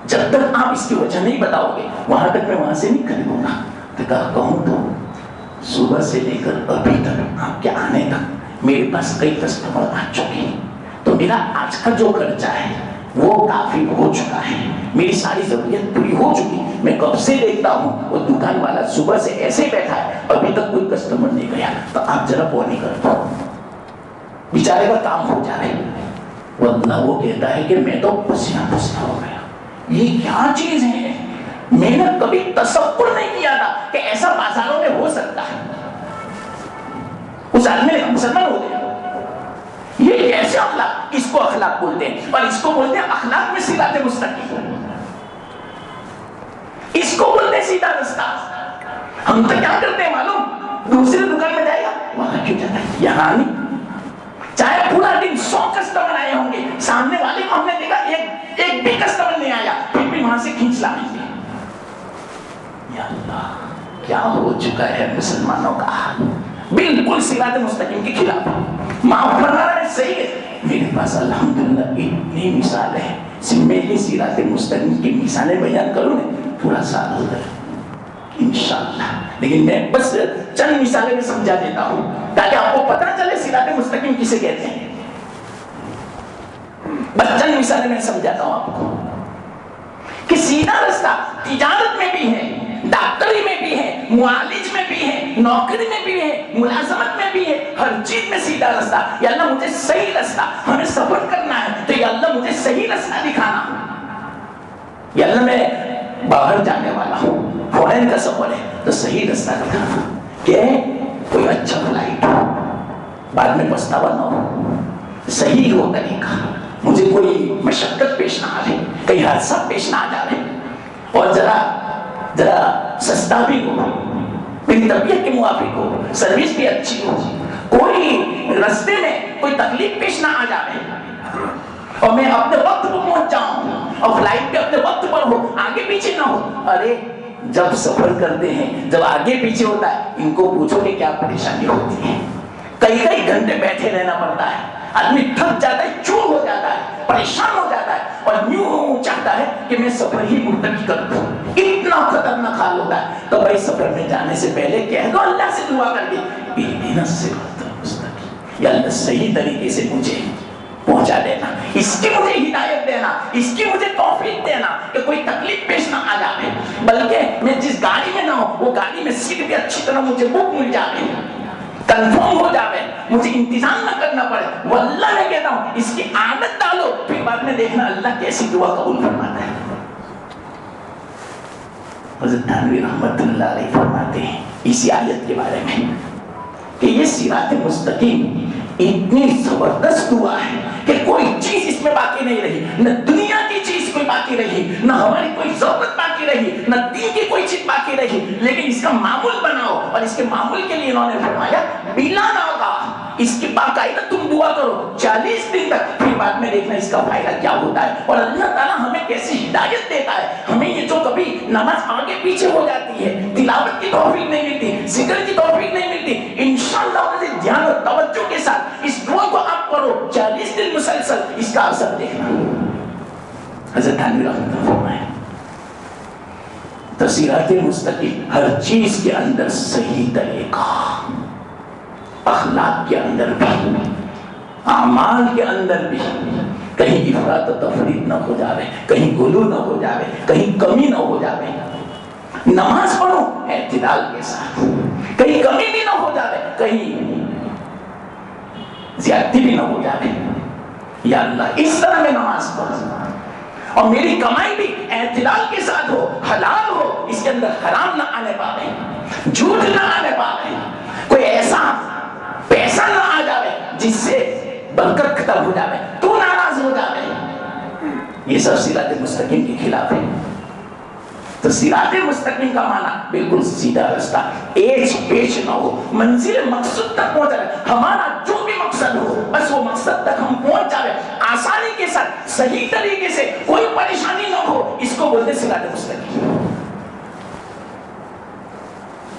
جب تک آپ اس کی وجہ نہیں بتاؤ گے وہاں تک میں وہاں سے نہیں خریدوں گا۔ تو کہا کہوں تو صبح سے لے کر ابھی تک آپ کے آنے تک میرے پاس کئی کسٹمر آ چکے ہیں، تو میرا آج کا جو خرچہ ہے وہ کافی ہو چکا ہے، میری ساری ضرورت پوری ہو چکی۔ میں کب سے دیکھتا ہوں وہ دکان والا صبح سے ایسے بیٹھا ہے، ابھی تک کوئی کسٹمر نہیں گیا، تو آپ ذرا پونے کر دو، بیچارے کا کام ہو جائے۔ واللہ وہ کہتا ہے کہ میں تو پسینہ پسینہ ہو گیا، یہ کیا چیز ہے، میں نے کبھی تصور نہیں کیا تھا کہ ایسا بازاروں میں ہو سکتا ہے۔ اس آدمی نے مسلمان ہو گیا، یہ کیسے اخلاق، اس کو اخلاق بولتے ہیں، اور اس کو بولتے ہیں اخلاق میں صراط مستقیم، اس کو بولتے ہیں سیدھا رستہ۔ ہم تو کیا کرتے ہیں معلوم، دوسری دکان میں جائے گا، وہاں کیوں جاتا ہے، یہاں نہیں، چاہے پورا دن 100 کسٹمر آئے ہوں گے، سامنے والے کو ہم نے دیکھا ایک بھی کسٹمر نہیں آیا، پھر بھی وہاں سے کھینچ لائیں گے۔ یا اللہ، کیا ہو چکا ہے مسلمانوں کا حال، بالکل صراط مستقیم کے خلاف۔ معاف فرمانا ہے، صحیح ہے، میرے پاس الحمدللہ اتنی مثال ہے، میں ہی صراط مستقیم کی مثالیں بیان کروں نے پورا سال ہو گیا انشاءاللہ، لیکن میں بس چند مثالیں میں سمجھا دیتا ہوں تاکہ آپ کو پتہ چلے صراط مستقیم کسے کہتے ہیں۔ بس چند مثالیں میں سمجھاتا ہوں آپ کو کہ سیدھا رستہ تجارت میں بھی ہے، ڈاکٹری میں بھی ہے، معالج میں بھی ہے، نوکری میں بھی ہے، ملازمت میں بھی ہے، ہر چیز میں سیدھا رستہ۔ یا اللہ مجھے صحیح رستہ، ہمیں سفر کرنا ہے تو یا اللہ مجھے صحیح رستہ دکھانا۔ یا اللہ میں باہر جانے والا ہوں، فورین کا سفر ہے تو صحیح رستہ دکھانا کہ کوئی اچھا فلائٹ ہو، بعد میں پچھتاوا نہ ہو، صحیح ہو طریقہ، مجھے کوئی مشقت پیش نہ آئے، کئی حادثہ پیش نہ آ جائے، اور ذرا سستا بھی ہو، میری طبیعت کے موافق ہو، سروس بھی اچھی ہو، کوئی رستے میں کوئی تکلیف پیش نہ آ جائے، اور میں اپنے وقت پر پہنچ جاؤں، اور فلائٹ بھی اپنے وقت پر ہو، آگے پیچھے نہ ہو۔ ارے جب سفر کرتے ہیں، جب آگے پیچھے ہوتا ہے، ان کو پوچھو کہ کیا پریشانی ہوتی ہے، کئی گھنٹے بیٹھے رہنا پڑتا ہے، آدمی تھک جاتا ہے، چور ہو جاتا ہے، پریشان ہو جاتا ہے، اور یوں چاہتا ہے کہ میں سفر ہی ملتوی کر دوں، اتنا خطرناک حال ہوتا ہے۔ تو بھائی سفر میں جانے سے پہلے کہہ دو اللہ سے دعا کر کے، اہدنا الصراط المستقیم، یا اللہ صحیح طریقے سے مجھے پہنچا دینا، اس کی مجھے ہدایت دینا، اس کی مجھے توفیق دینا کہ کوئی تکلیف پیش نہ آ جائے، بلکہ میں جس گاڑی میں نہ ہوں وہ گاڑی میں سیٹ بھی اچھی طرح مجھے بک مل جائے، کنفرم ہو جاوے، مجھے انتظام نہ کرنا پڑے۔ واللہ میں کہتا ہوں اس کی عادت ڈالو، پھر بعد میں دیکھنا اللہ کیسی دعا قبول فرماتا ہے۔ حضرت تھانوی رحمت اللہ علیہ فرماتے ہیں اسی آیت کے بارے میں کہ یہ صراط مستقیم اتنی زبردست دعا ہے کہ کوئی چیز اس میں باقی نہیں رہی، نہ دنیا کی چیز کوئی باقی رہی، نہ ہماری کوئی ضرورت باقی رہی، نہ دین کی کوئی چیز باقی رہی، لیکن اس کا معمول بناؤ، اور اس کے معمول کے لیے انہوں نے فرمایا بلا ناغا، اس کی باقاعدہ تم دعا کرو 40 دن تک، پھر بعد میں دیکھنا اس کا فائدہ کیا ہوتا ہے۔ اور اللہ تعالیٰ ہمیں کیسی ہدایت دیتا ہے، ہمیں یہ جو کبھی نماز آگے پیچھے ہو جاتی ہے، تلاوت کی توفیق نہیں ملتی، ذکر کی توفیق نہیں ملتی، انشاءاللہ اسے دھیان اور توجہ کے ساتھ اس دعا کو آپ کرو 40 دن مسلسل، اس کا اثر دیکھنا۔ حضرت تھانوی رحمۃ اللہ فرمائے تو صراط مستقیم ہر چیز کے اندر صحیح طریقہ، اخلاق کے اندر بھی، اعمال کے اندر بھی، کہیں افراط و تفریط نہ ہو جاوے، کہیں غلو نہ ہو جاوے، کہیں کمی نہ ہو جاوے، نماز پڑھو اعتدال کے ساتھ، کہیں کمی بھی نہ ہو جاوے، کہیں زیادتی بھی نہ ہو جائے. یا اللہ اس طرح میں نماز پڑھ اور میری کمائی بھی اعتدال کے ساتھ ہو, حلال ہو, اس کے اندر حرام نہ آنے پاوے, جھوٹ نہ آنے پاوے, کوئی ایسا پیسہ نہ آ جائے جس سے برکت ختم ہو جائے, تو ناراض ہو جائے. یہ سب صراط مستقیم کے خلاف ہے. تو صراط مستقیم کا معنی بالکل سیدھا راستہ, ایچ پیچ نہ ہو, منزل مقصد تک پہنچ جائے. ہمارا جو بھی مقصد ہو بس وہ مقصد تک ہم پہنچ جائے آسانی کے ساتھ, صحیح طریقے سے, کوئی پریشانی نہ ہو. اس کو بولتے صراط مستقیم.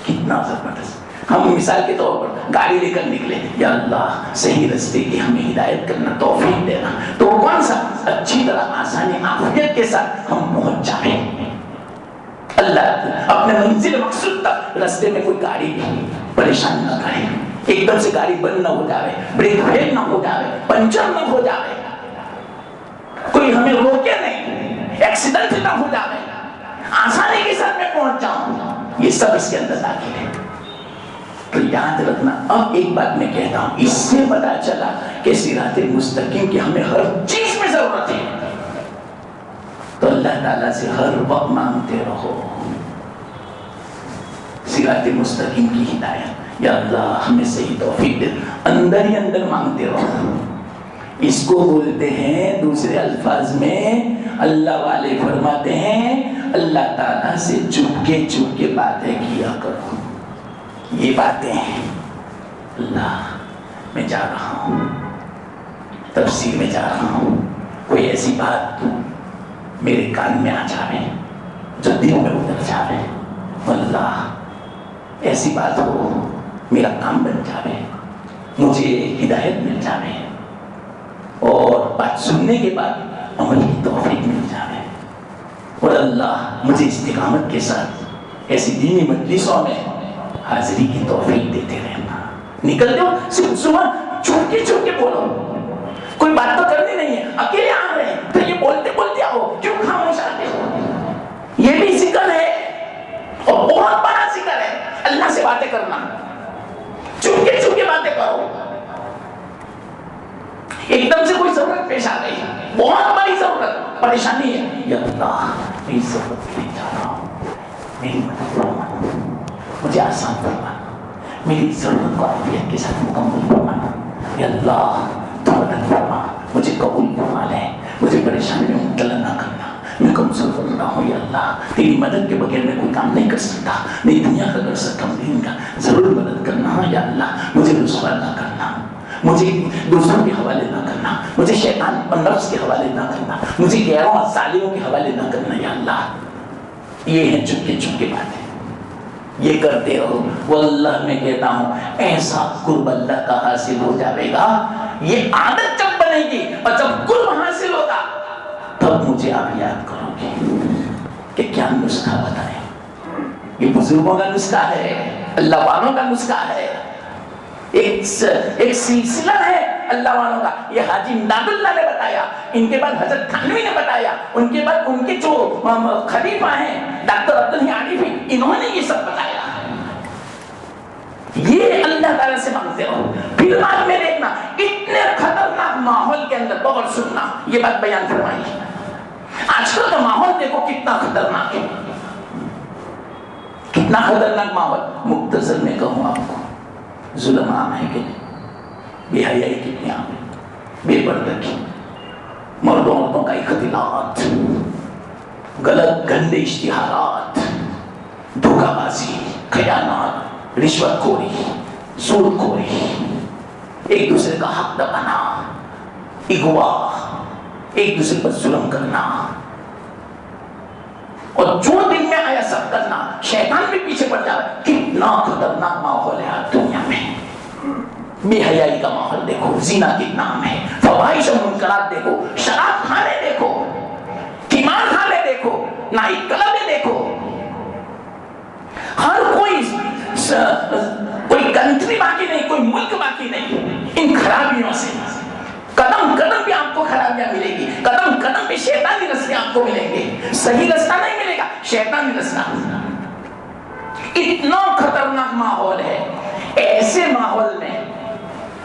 کتنا زبردست. ہم مثال کے طور پر گاڑی لے کر نکلے, یا اللہ صحیح راستے کی ہمیں ہدایت کرنا, توفیق دینا. تو وہ کون سا اچھی طرح آسانی عافیت کے ساتھ ہم پہنچ جائیں. اللہ اپنے منزل مقصود تک راستے میں کوئی گاڑی بھی پریشان نہ کرے, ایک دم سے گاڑی بند نہ ہو جائے, بریک فیل نہ ہو جائے, پنچر نہ ہو جائے, کوئی ہمیں روکے نہیں, ایکسیڈنٹ نہ ہو جائے, آسانی کے ساتھ میں پہنچ جاؤں. یہ سب اس کے اندر داخل ہے. تو یاد رکھنا. اب ایک بات میں کہتا ہوں, اس سے پتا چلا کہ صراط مستقیم کی ہمیں ہر چیز میں ضرورت ہے. تو اللہ تعالیٰ سے ہر وقت مانگتے رہو صراط مستقیم کی ہدایت. یا اللہ ہمیں صحیح توفیق دے. اندر ہی اندر مانگتے رہو. اس کو بولتے ہیں دوسرے الفاظ میں, اللہ والے فرماتے ہیں اللہ تعالیٰ سے چپ کے باتیں کیا کرو. یہ باتیں ہیں, اللہ میں جا رہا ہوں, تفسیر میں جا رہا ہوں, کوئی ایسی بات میرے کان میں آ جائے جو دل میں اتر جائے, اللہ ایسی بات ہو میرا کام بن جائے, مجھے ہدایت مل جائے, اور بات سننے کے بعد عمل کی توفیق مل جائے. اور اللہ مجھے استقامت کے ساتھ ایسی دینی مجلسوں میں حاضری کی توفیق دیتے رہنا. نکلتے ہو صرف صبح چھپ کے بولو, کوئی بات تو کرنی نہیں ہے, اکیلے آ رہے ہیں تو یہ بولتے بولتے آؤ, کیوں خاموش آتے ہو؟ یہ بھی ذکر ہے اور بہت بڑا ذکر ہے. اللہ سے باتیں کرنا, چھپ کے باتیں کرو. ایک دم سے کوئی ضرورت پیش آ گئی, بہت بڑی ضرورت, پریشانی ہے, یا اللہ میری ضرورت کے لیے جا رہا ہوں, میری مدد فرمانا, مجھے آسان فرمانا, میری ضرورت کو عافیت کے ساتھ مکمل فرمانا. یا اللہ تو مدد فرما, مجھے قبول فرما لے, مجھے پریشانی میں مبتلا نہ کرنا, میں کمزور بن رہا ہوں. یا اللہ تیری مدد کے بغیر میں کوئی کام نہیں کر سکتا, نہیں دنیا کا کر سکتا ہوں, دین کا ضرور مدد کرنا. یا اللہ مجھے رسوا نہ کرنا, مجھے دوسروں کے حوالے نہ کرنا, مجھے شیطان اور نفس کے حوالے نہ کرنا, مجھے غیروں اور ظالموں کے حوالے نہ کرنا. یا اللہ یہ ہیں چپ کے باتیں, یہ کرتے ہو. واللہ میں کہتا ہوں ایسا قرب اللہ کا حاصل ہو جائے گا. یہ عادت جب بنے گی اور جب قرب حاصل ہوگا تب مجھے آپ یاد کرو گے کہ کیا نسخہ بتائیں. یہ بزرگوں کا نسخہ ہے, اللہ والوں کا نسخہ ہے, ایک سلسلہ ہے اللہ والوں کا. یہ حاجی امداد اللہ نے بتایا, ان کے بعد حضرت تھانوی نے بتایا, ان کے بعد ان کے جو خلیفہ ہیں ڈاکٹر عبدالحی عارفی, انہوں نے یہ سب بتایا. یہ اللہ تعالیٰ سے مانگتے رہو. پھر بعد میں دیکھنا اتنے خطرناک ماحول کے اندر, بغور سننا یہ بات بیان فرمائی. آج کل کا ماحول دیکھو کتنا خطرناک ہے, کتنا خطرناک ماحول. مختصر میں کہوں آپ کو, ظلم عام ہے کہ بے حیائی کتنی عام ہے, بے پردگی, مردوں عورتوں کا اختلاط, غلط گندے اشتہارات, دھوکہ بازی, خیانات, رشوت خوری, سود خوری, ایک دوسرے کا حق دبانا, اغوا, ایک دوسرے پر ظلم کرنا, اور جو دل میں آیا سب کرنا. شیطان بھی پیچھے پڑ جا رہا ہے. کتنا خطرناک ماحول ہے آج دنیا میں. بے حیائی کا ماحول دیکھو, زنا کتنا عام ہے, فواحش و منکرات دیکھو, شراب کھانے دیکھو, قمار کھانے دیکھو, نائٹ کلبیں دیکھو. ہر کوئی کنٹری باقی نہیں, کوئی ملک باقی نہیں ان خرابیوں سے. قدم قدم بھی آپ کو خرابیاں ملے گی, قدم قدم بھی شیطانی رستے آپ کو ملیں گے. صحیح رستہ نہیں ملے گا, شیطانی رستہ. اتنا خطرناک ماحول ہے. ایسے ماحول میں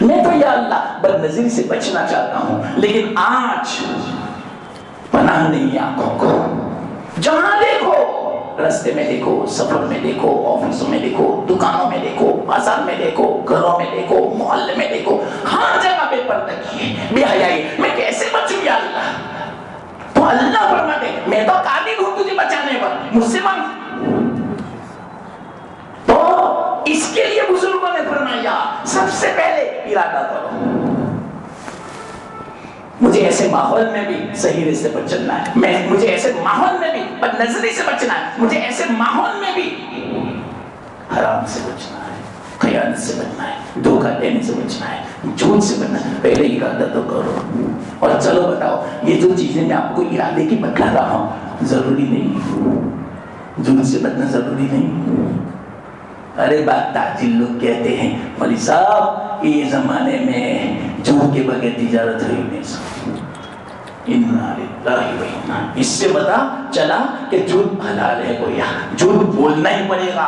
میں تو یا اللہ بد نظری سے بچنا چاہتا ہوں، لیکن آج پناہ نہیں آنکھوں کو. جہاں دیکھو، راستے میں دیکھو، سفر میں دیکھو، آفسوں میں دیکھو، دکانوں میں دیکھو، بازار میں دیکھو، گھروں میں دیکھو، محلے میں دیکھو، ہر جگہ بے پردگی ہے، بے حیائی. میں کیسے بچوں یا اللہ؟ تو اللہ فرماتے میں تو قادر ہوں تجھے بچانے پر، مجھ سے مانگ. تو اس کے لیے بزرگوں نے فرمایا سب سے پہلے ارادہ کرو. مجھے ایسے ماحول میں بھی صحیح راستے پر چلنا ہے، مجھے ایسے ماحول میں بھی بد نظری سے بچنا ہے، مجھے ایسے ماحول میں بھی حرام سے بچنا ہے، خیانت سے بچنا ہے، دھوکہ دینے سے بچنا ہے، جھوٹ سے بچنا ہے. پہلے ارادہ تو کرو. اور چلو بتاؤ، یہ جو چیزیں میں آپ کو ارادے کی بتا رہا ہوں ضروری نہیں، جھوٹ سے بچنا ضروری نہیں. ارے بات تاجل لوگ کہتے ہیں مولوی صاحب یہ زمانے میں جھوٹ کے بغیر تجارت ہوئی نہیں سکتی. اس سے پتا چلا کہ جھوٹ حلال ہے. گویا جھوٹ بولنا ہی پڑے گا،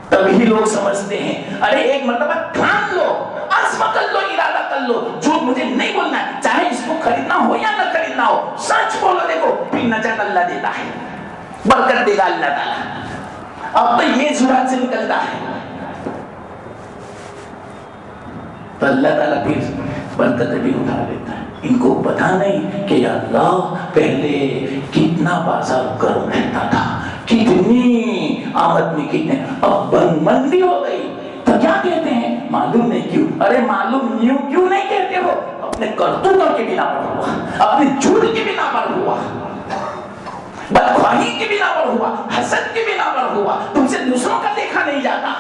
تبھی لوگ سمجھتے ہیں. ارے ایک مرتبہ ٹھان لو، عزم کر لو، ارادہ کر لو، جھوٹ مجھے نہیں بولنا ہے، چاہے اس کو خریدنا ہو یا نہ خریدنا ہو. سچ بولو، دیکھو پھر نجات اللہ دیتا ہے، برکت دے گا اللہ تعالیٰ. اب تو یہ زبان سے نکلتا ہے تو اللہ تعالیٰ پھر برکت بھی اٹھا لیتا ہے. ان کو پتا نہیں کہ یا اللہ پہلے کتنا بازار گرم رہتا تھا، کتنی آمد میں کتنے، اب بند مندی ہو گئی تو کیا کہتے ہیں معلوم نہیں کیوں. ارے معلوم کیوں نہیں کہتے ہو؟ اپنے کرتوتوں کی بنا پر ہوا، اپنے جھوٹ کی بنا پر ہوا، بدخواہی کی بنا پر ہوا، حسد کی بنا پر ہوا. تم سے دوسروں کا دیکھا نہیں جاتا.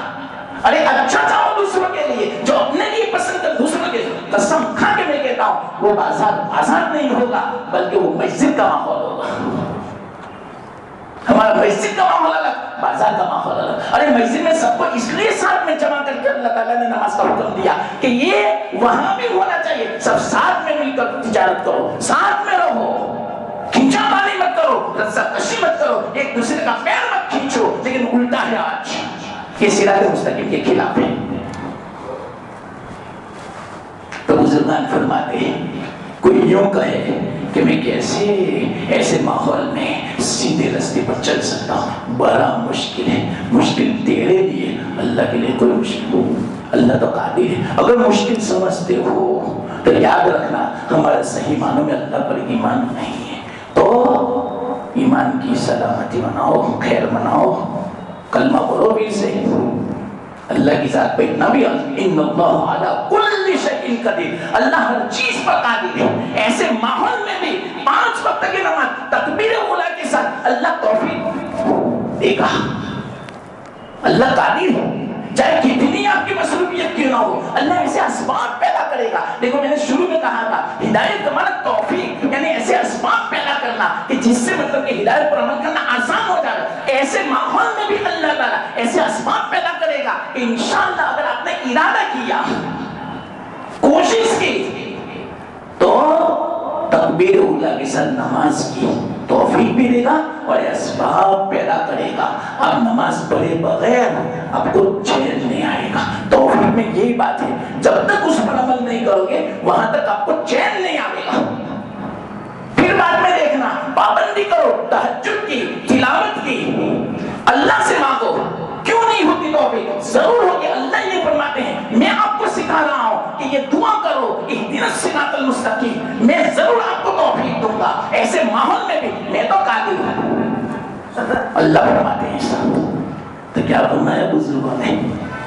ارے اچھا چاہو دوسروں کے لیے، جو اپنے لیے پسند کر دوسروں کے، قسم کھا کے میں کہتا ہوں وہ بازار نہیں ہوگا بلکہ وہ مسجد کا ماحول ہوگا. ہمارا مسجد کا ماحول الگ، بازار کا ماحول الگ. ارے مسجد میں سب کو اس لیے ساتھ میں جمع کر کے اللہ تعالیٰ نے نماز کا حکم دیا کہ یہ وہاں بھی ہونا چاہیے. سب ساتھ میں مل کر تجارت کرو، ساتھ میں رہو، کھینچا مانی مت کرو، رسا کشی مت کرو، ایک دوسرے کا پیر مت کھینچو. لیکن الٹا ہے آج، یہ صراط مستقیم کے خلاف ہے. تو بزرگان فرماتے ہیں کوئی یوں کہے کہ میں کیسے ایسے ماحول میں سیدھے راستے پر چل سکتا ہوں، بڑا مشکل ہے. مشکل تیرے لیے، اللہ کے لیے کوئی مشکل ہو. اللہ تو قادر ہے. اگر مشکل سمجھتے ہو تو یاد رکھنا ہمارا صحیح معنوں میں اللہ پر ایمان نہیں ہے. تو ایمان کی سلامتی مناؤ، خیر مناؤ، کلمہ پڑھو بھی سے. اللہ کی ذات پہ اتنا بھی ان اللہ علی کل شیء قدیر، اللہ ہر چیز پر قادر ہے. ایسے ماحول میں بھی 5 وقت کی نماز تکبیر اولیٰ کے ساتھ اللہ توفیق دے گا. اللہ قادر ہے، چاہے کتنی آپ کی مصروفیت کیوں نہ ہو، اللہ ایسے اسباب پیدا کرے گا. دیکھو میں نے شروع میں کہا تھا ہدایت کا معنی توفیق، یعنی ایسے اسباب پیدا کرنا کہ جس سے مطلب کہ ہدایت پر عمل کرنا آسان ہو جائے. ایسے ماحول میں بھی اللہ تعالیٰ ایسے اسباب پیدا کرے گا کہ انشاءاللہ اگر آپ نے ارادہ کیا، کوشش کی، تو تکبیر اولیٰ کے ساتھ نماز کی توفیق بھی دے گا اور اسباب پیدا کرے گا. اب نماز پڑھے بغیر آپ کو چین نہیں آئے گا. توفیق میں یہی بات ہے، جب تک اس پر عمل نہیں کرو گے وہاں تک آپ کو چین نہیں آئے گا. پھر بعد میں دیکھنا، پابندی کرو تہجد کی، تلاوت کی، اللہ سے مانگو. کیوں نہیں ہوتی توفیق؟ ضرور ہوگی. اللہ یہ فرماتے ہیں میں آپ کو سکھا رہا ہوں کہ یہ دعا کرو اہدنا الصراط المستقیم، میں ضرور آپ کو توفیق دوں گا. ایسے ماحول میں بھی میں تو قادر ہوں. اللہ فرماتے ہیں. تو کیا فرمایا بزرگوں نے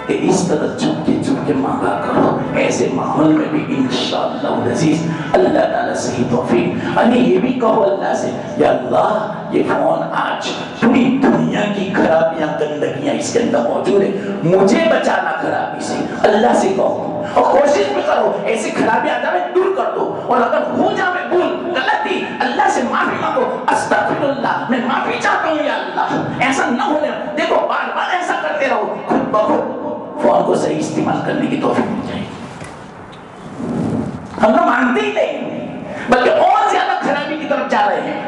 کہ اس طرح چھپ کے مانگا کرو. ایسے ماحول میں بھی انشاءاللہ العزیز اللہ تعالیٰ صحیح توفیق. ارے یہ بھی کہو اللہ سے یا اللہ یہ فون آج پوری دنیا کی خرابیاں گندگیاں اس کے اندر موجود ہے، مجھے بچانا خرابی سے. اللہ سے کہو اور کوشش بھی کرو ایسی خرابی آ جائے دور کر دو. اور اگر ہو جائے بھول غلطی اللہ سے معافی مانگو. استغفر اللہ، میں معافی چاہتا ہوں یا اللہ ایسا نہ ہونے. دیکھو بار بار ایسا کرتے رہو، خود بخود فون کو صحیح استعمال کرنے کی توفیق مل جائے گی. ہم لوگ مانتے ہی نہیں بلکہ اور زیادہ خرابی کی طرف جا رہے ہیں.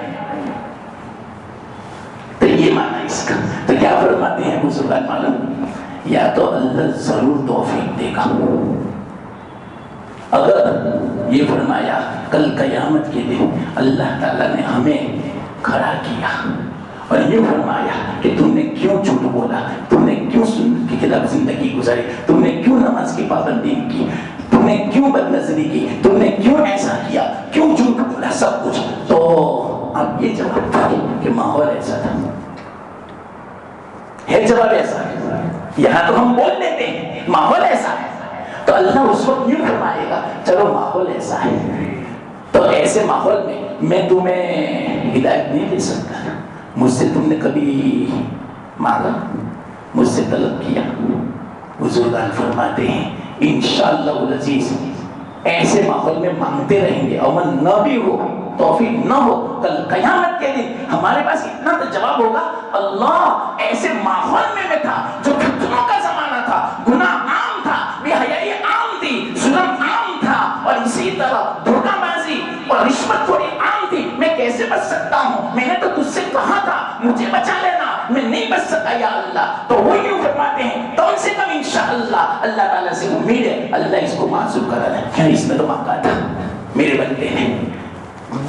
تو یہ معنی اس کا. تو کیا فرماتے ہیں بزرگان معلوم یا تو اللہ ضرور توفیق دے گا. اگر یہ فرمایا کل قیامت کے دن اللہ تعالیٰ نے ہمیں کھڑا کیا اور یہ فرمایا کہ تم نے کیوں جھوٹ بولا, تم نے کیوں سنت کے خلاف زندگی گزاری, تم نے کیوں نماز کی پابندی کی, تم نے کیوں بد نظری کی, تم نے کیوں ایسا کیا, کیوں جھوٹ بولا, سب کچھ, تو اب یہ جواب تھا کہ ماحول ایسا تھا. ہے جواب ایسا ہے, یہاں تو ہم بول لیتے ہیں ماحول ایسا ہے, تو اللہ اس وقت یوں فرمائے گا چلو ماحول ایسا ہے, تو ایسے ماحول میں تمہیں ہدایت نہیں دے سکتا. مجھ سے تم نے کبھی مانگا, مجھ سے طلب کیا؟ بزرگان فرماتے ہیں انشاءاللہ العزیز ایسے ماحول میں مانگتے رہیں گے, عمل نہ بھی ہو, توفیق نہ ہو, کل قیامت کے دن ہمارے پاس اتنا تو جواب ہوگا اللہ ایسے ماحول میں تھا جو فتنوں کا زمانہ تھا, گناہ عام تھا, بے حیائی عام تھی, ظلم عام تھا, اور اسی طرح دھوکہ بازی اور رشوت خوری عام تھی. میں کیسے بچ سکتا ہوں, میں نے تو تجھ سے کہا تھا مجھے بچا لینا, میں نہیں بچ سکا یا اللہ. تو وہ یوں فرماتے ہیں کم سے کم انشاءاللہ اللہ تعالیٰ سے امید ہے اللہ اس کو معذور کرا دے. کیا اس نے تو مانگا تھا میرے بندے نے,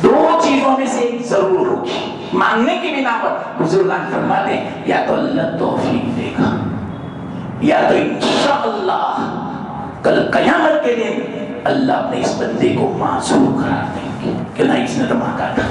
دو چیزوں میں سے ایک ضرور ہوگی مانگنے کی بنا پر. بزرگان فرماتے ہیں یا تو اللہ توفیق دے گا, یا تو انشاءاللہ کل قیامت کے دن اللہ اپنے اس بندے کو معذور قرار دیں گے کہ نہیں اس نے تو مانگا تھا,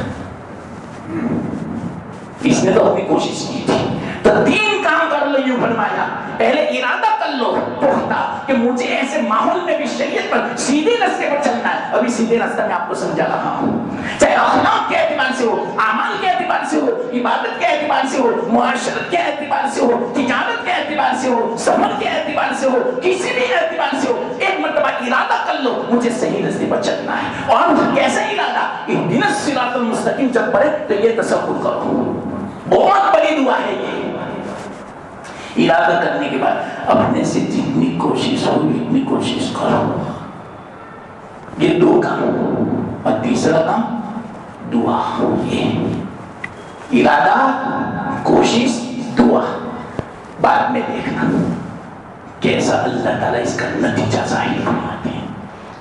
اس نے تو اپنی کوشش کی تھی. تو تین کام کر لو, یوں فرمایا پہلے ارادہ کر لو پختہ کہ مجھے ایسے ماحول میں بھی شریعت پر سیدھے راستے پر چلنا ہے. ابھی سیدھے راستہ میں آپ کو سمجھا رہا ہوں, چاہے اخلاق کے اعتبار سے ہو, اعمال کے اعتبار سے ہو, عبادت کے اعتبار سے ہو, معاشرت کے اعتبار سے ہو, تجارت کے اعتبار سے ہو, سفر کے اعتبار سے ہو, کسی بھی اعتبار سے ہو, ایک مرتبہ ارادہ کر لو مجھے صحیح راستے پر چلنا ہے. اور کیسا ارادہ, اہدنا الصراط المستقیم جب پڑھے تو یہ تصور کرو, بہت بڑی دعا ہے یہ. ارادہ کرنے کے بعد اپنے سے جتنی کوشش ہو اتنی کوشش کرو. یہ دو کام, اور تیسرا کام دعا. یہ ارادہ, کوشش, دعا. بعد میں دیکھنا کیسا اللہ تعالیٰ اس کا نتیجہ ظاہر فرماتے ہیں.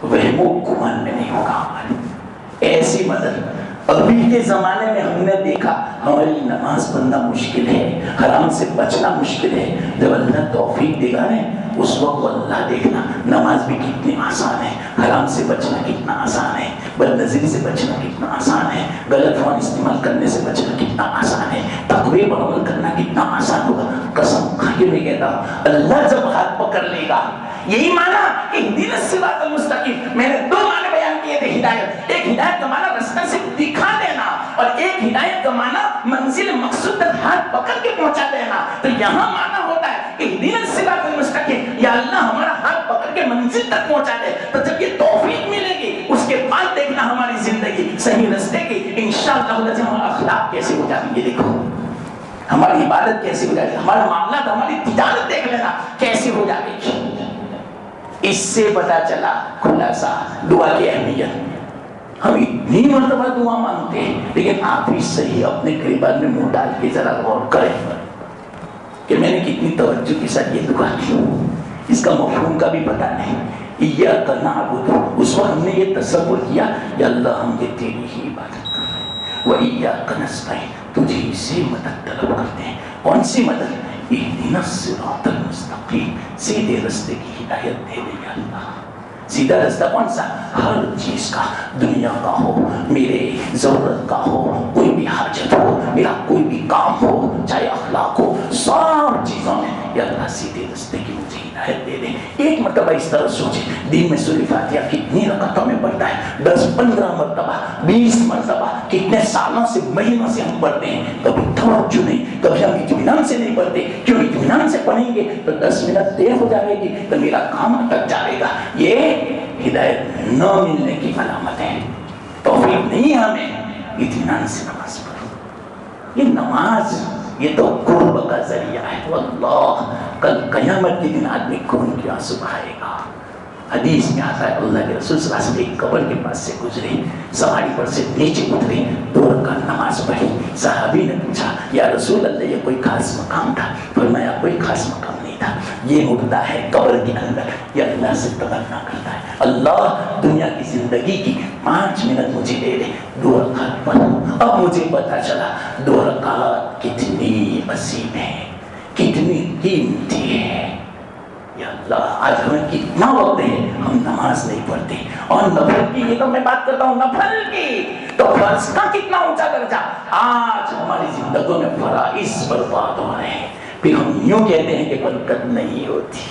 وہم و گمان میں نہیں ہوگا ہماری ایسی مدد. ابھی کے زمانے میں ہم نے دیکھا ہماری نماز پڑھنا مشکل ہے, حرام سے بچنا مشکل ہے. جب اللہ توفیق دے گا نا اس وقت اللہ دیکھنا نماز بھی کتنی آسان ہے, حرام سے بچنا کتنا آسان ہے, بد نظری سے بچنا کتنا آسان ہے, غلط فون استعمال کرنے سے بچنا کتنا آسان ہے, تقوی پر عمل کرنا کتنا آسان ہوگا. قسم کھا کے میں کہتا ہوں اللہ جب ہاتھ پکڑ لے گا, یہی معنی اہدنا الصراط المستقیم, میں نے دو معنی بیان کیے تھے ہدایت. ایک ہدایت کا معنی رستہ سے دکھا دینا, اور ایک ہدایت کا معنی منزل مقصود تک ہاتھ پکڑ کے پہنچا دینا. تو یہاں معنی ہوتا ہے اہدنا الصراط المستقیم, یا اللہ ہمارا ہاتھ پکڑ کے منزل تک پہنچا دے. تو جب یہ توفیق ملے گی اس کے بعد دیکھنا ہماری زندگی صحیح راستے کی انشاءاللہ ہمارا اخلاق کیسے ہو جائیں گے, دیکھو ہماری عبادت کیسے ہو جائے گی, ہمارے معاملات, ہماری تجارت دیکھ لینا کیسے ہو جائے گی. اس سے پتا چلا خلاصہ دعا کی اہمیت. ہم اتنی مرتبہ دعا مانگتے ہیں لیکن آپ بھی صحیح اپنے گریبان میں منہ ڈال کے ذرا غور کریں کہ میں نے کتنی توجہ کے ساتھ یہ دعا کی. اس کا مفہوم کا بھی پتہ نہیں. ایاک نعبد, اس وقت ہم نے یہ تصور کیا یا اللہ ہم یہ تیری ہی عبادت کر رہے ہیں, وَإِيَّاكَ نَسْتَعِينُ, تجھے سے مدد طلب کرتے ہیں. کون سی مدد؟ اہدنا الصراط المستقیم, سیدھے راستے کی ہدایت دے دے یا اللہ. سیدھا راستہ کون سا؟ ہر چیز کا, دنیا کا ہو, میرے ضرورت کا ہو, کوئی بھی حاجت ہو, میرا کوئی بھی کام ہو, چاہے اخلاق ہو, سب چیزوں میں یا اللہ سیدھے راستے کی مجھے ہدایت دے دیں. ایک مرتبہ اس طرح سوچے دن میں سورہ فاتحہ کتنی رکعتوں میں پڑھتا ہے, 10-15 مرتبہ, 20 مرتبہ, کتنے سالوں سے مہینوں سے ہم پڑھتے ہیں. کبھی توجہ نہیں, کبھی ہم اطمینان سے نہیں پڑھتے. کیوں اطمینان سے پڑھیں گے تو 10 منٹ دیر ہو جائے گی تو میرا کام اٹک جائے گا. یہ ہدایت نہ ملنے کی علامت ہے. توفیق نہیں ہمیں, اطمینان سے نماز پڑھو. یہ نماز یہ تو قرب کا ذریعہ ہے. واللہ کل قیامت کے دن آدمی خون کی آنسو بہائے گا. حدیث میں آتا ہے اللہ کے رسول صلی اللہ علیہ وسلم ایک قبر کے پاس سے گزرے, سواری پر سے نیچے اترے, 2 رکعت نماز پڑھی. صحابی نے پوچھا یا رسول اللہ یہ کوئی خاص مقام تھا؟ فرمایا کوئی خاص مقام نہیں, نہیں تھا. یہ مردہ ہے قبر کے اندر, یہ اللہ سے تمنا کرتا ہے, اللہ دنیا کی زندگی کی 5 منٹ مجھے دے دے, 2 رکعت پڑھو. اب مجھے پتا چلا 2 رکعت کتنی عظیم ہے, کتنی قیمتی ہے. یا اللہ, آج ہمیں کتنا وقت ہے ہم نماز نہیں پڑھتے, اور نفل کی, یہ تو میں بات کرتا ہوں نفل کی, تو فرض کا کتنا اونچا درجہ. آج ہماری زندگیوں میں فرائض برباد ہو رہے ہیں. پھر ہم یوں کہتے ہیں کہ برکت نہیں ہوتی,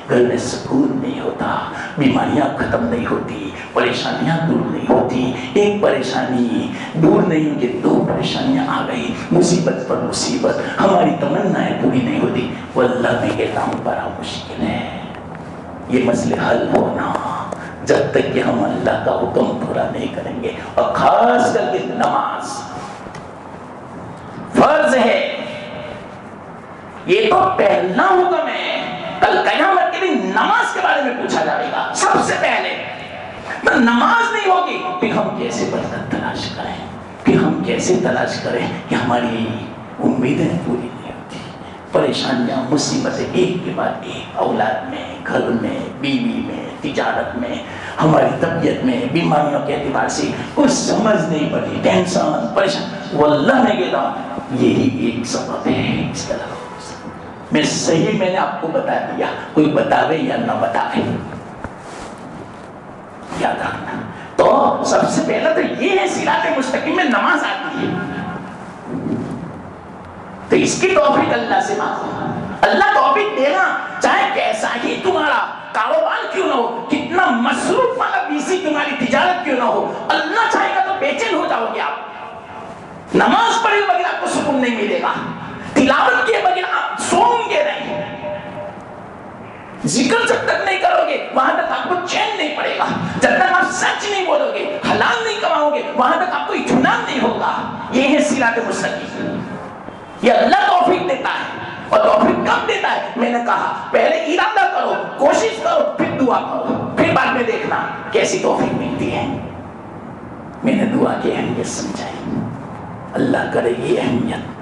گھر میں سکون نہیں ہوتا, بیماریاں ختم نہیں ہوتی, پریشانیاں دور نہیں ہوتی. ایک پریشانی دور نہیں کہ 2 پریشانیاں آ گئی, مصیبت پر مصیبت, ہماری تمنائیں پوری نہیں ہوتی. واللہ میں کہتا ہوں بڑا مشکل ہے یہ مسئلے حل ہونا جب تک کہ ہم اللہ کا حکم پورا نہیں کریں گے. اور خاص کر کے نماز فرض ہے, یہ تو پہلا حکم ہے. کل قیامت کے دن نماز کے بارے میں پوچھا جائے گا سب سے پہلے. نماز نہیں ہوگی پھر ہم کیسے برکت تلاش کریں, پھر ہم کیسے تلاش کریں کہ ہماری امیدیں پوری نہیں ہوتی. پریشانیاں مصیبتیں ایک کے بعد ایک, اولاد میں, گھر میں, بیوی میں, تجارت میں, ہماری طبیعت میں, بیماریوں کے اعتبار سے کچھ سمجھ نہیں پڑی, ٹینشن پریشان. واللہ میں کہتا ہوں یہی ایک سبب ہے. اس طرح میں صحیح میں نے آپ کو بتا دیا, کوئی بتاوے یا نہ بتاوے یاد رکھنا. تو سب سے پہلا تو یہ ہے صراط مستقیم میں نماز آتی ہے, تو اس کی توفیق اللہ سے مانگو. اللہ توفیق دینا, چاہے کیسا ہی تمہارا کاروبار کیوں نہ ہو, کتنا مصروف والا بیزی تمہاری تجارت کیوں نہ ہو, اللہ چاہے گا تو بے چین ہو جاؤ گے آپ. نماز پڑھے بغیر آپ کو سکون نہیں ملے گا, تلاوت کیے بغیر آپ سوؤں گے نہیں, ذکر جب تک نہیں کرو گے وہاں تک آپ کو چین نہیں پڑے گا, جب تک آپ سچ نہیں بولو گے, حلال نہیں کماؤ گے, وہاں تک آپ کو اطمینان نہیں ہوگا. یہ ہے صراط مستقیم. یہ اللہ توفیق دیتا ہے, اور توفیق کب دیتا ہے؟ میں نے کہا پہلے ارادہ کرو, کوشش کرو, پھر دعا کرو, پھر بعد میں دیکھنا کیسی توفیق ملتی ہے. میں نے دعا کی اہمیت سمجھائی, اللہ کرے یہ اہمیت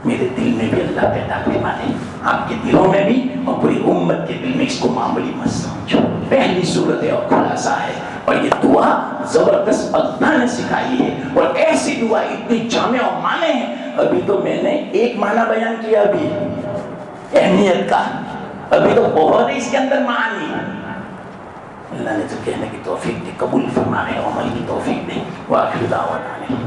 میرے دل میں بھی اللہ پیدا فرما دے, آپ کے دلوں میں بھی, اور پوری امت کے دل میں. اس کو معمولی مت سمجھو, پہلی صورت ہے اور خلاصہ ہے. اور یہ دعا زبردست اللہ نے سکھائی ہے, اور ایسی دعا اتنی جامع اور معنی ہے. ابھی تو میں نے ایک معنی بیان کیا ابھی اہمیت کا, ابھی تو بہت اس کے اندر معانی. اللہ نے جو کہنے کی توفیق دی قبول فرمائے, عمل کی توفیق دے. وآخر دعوانا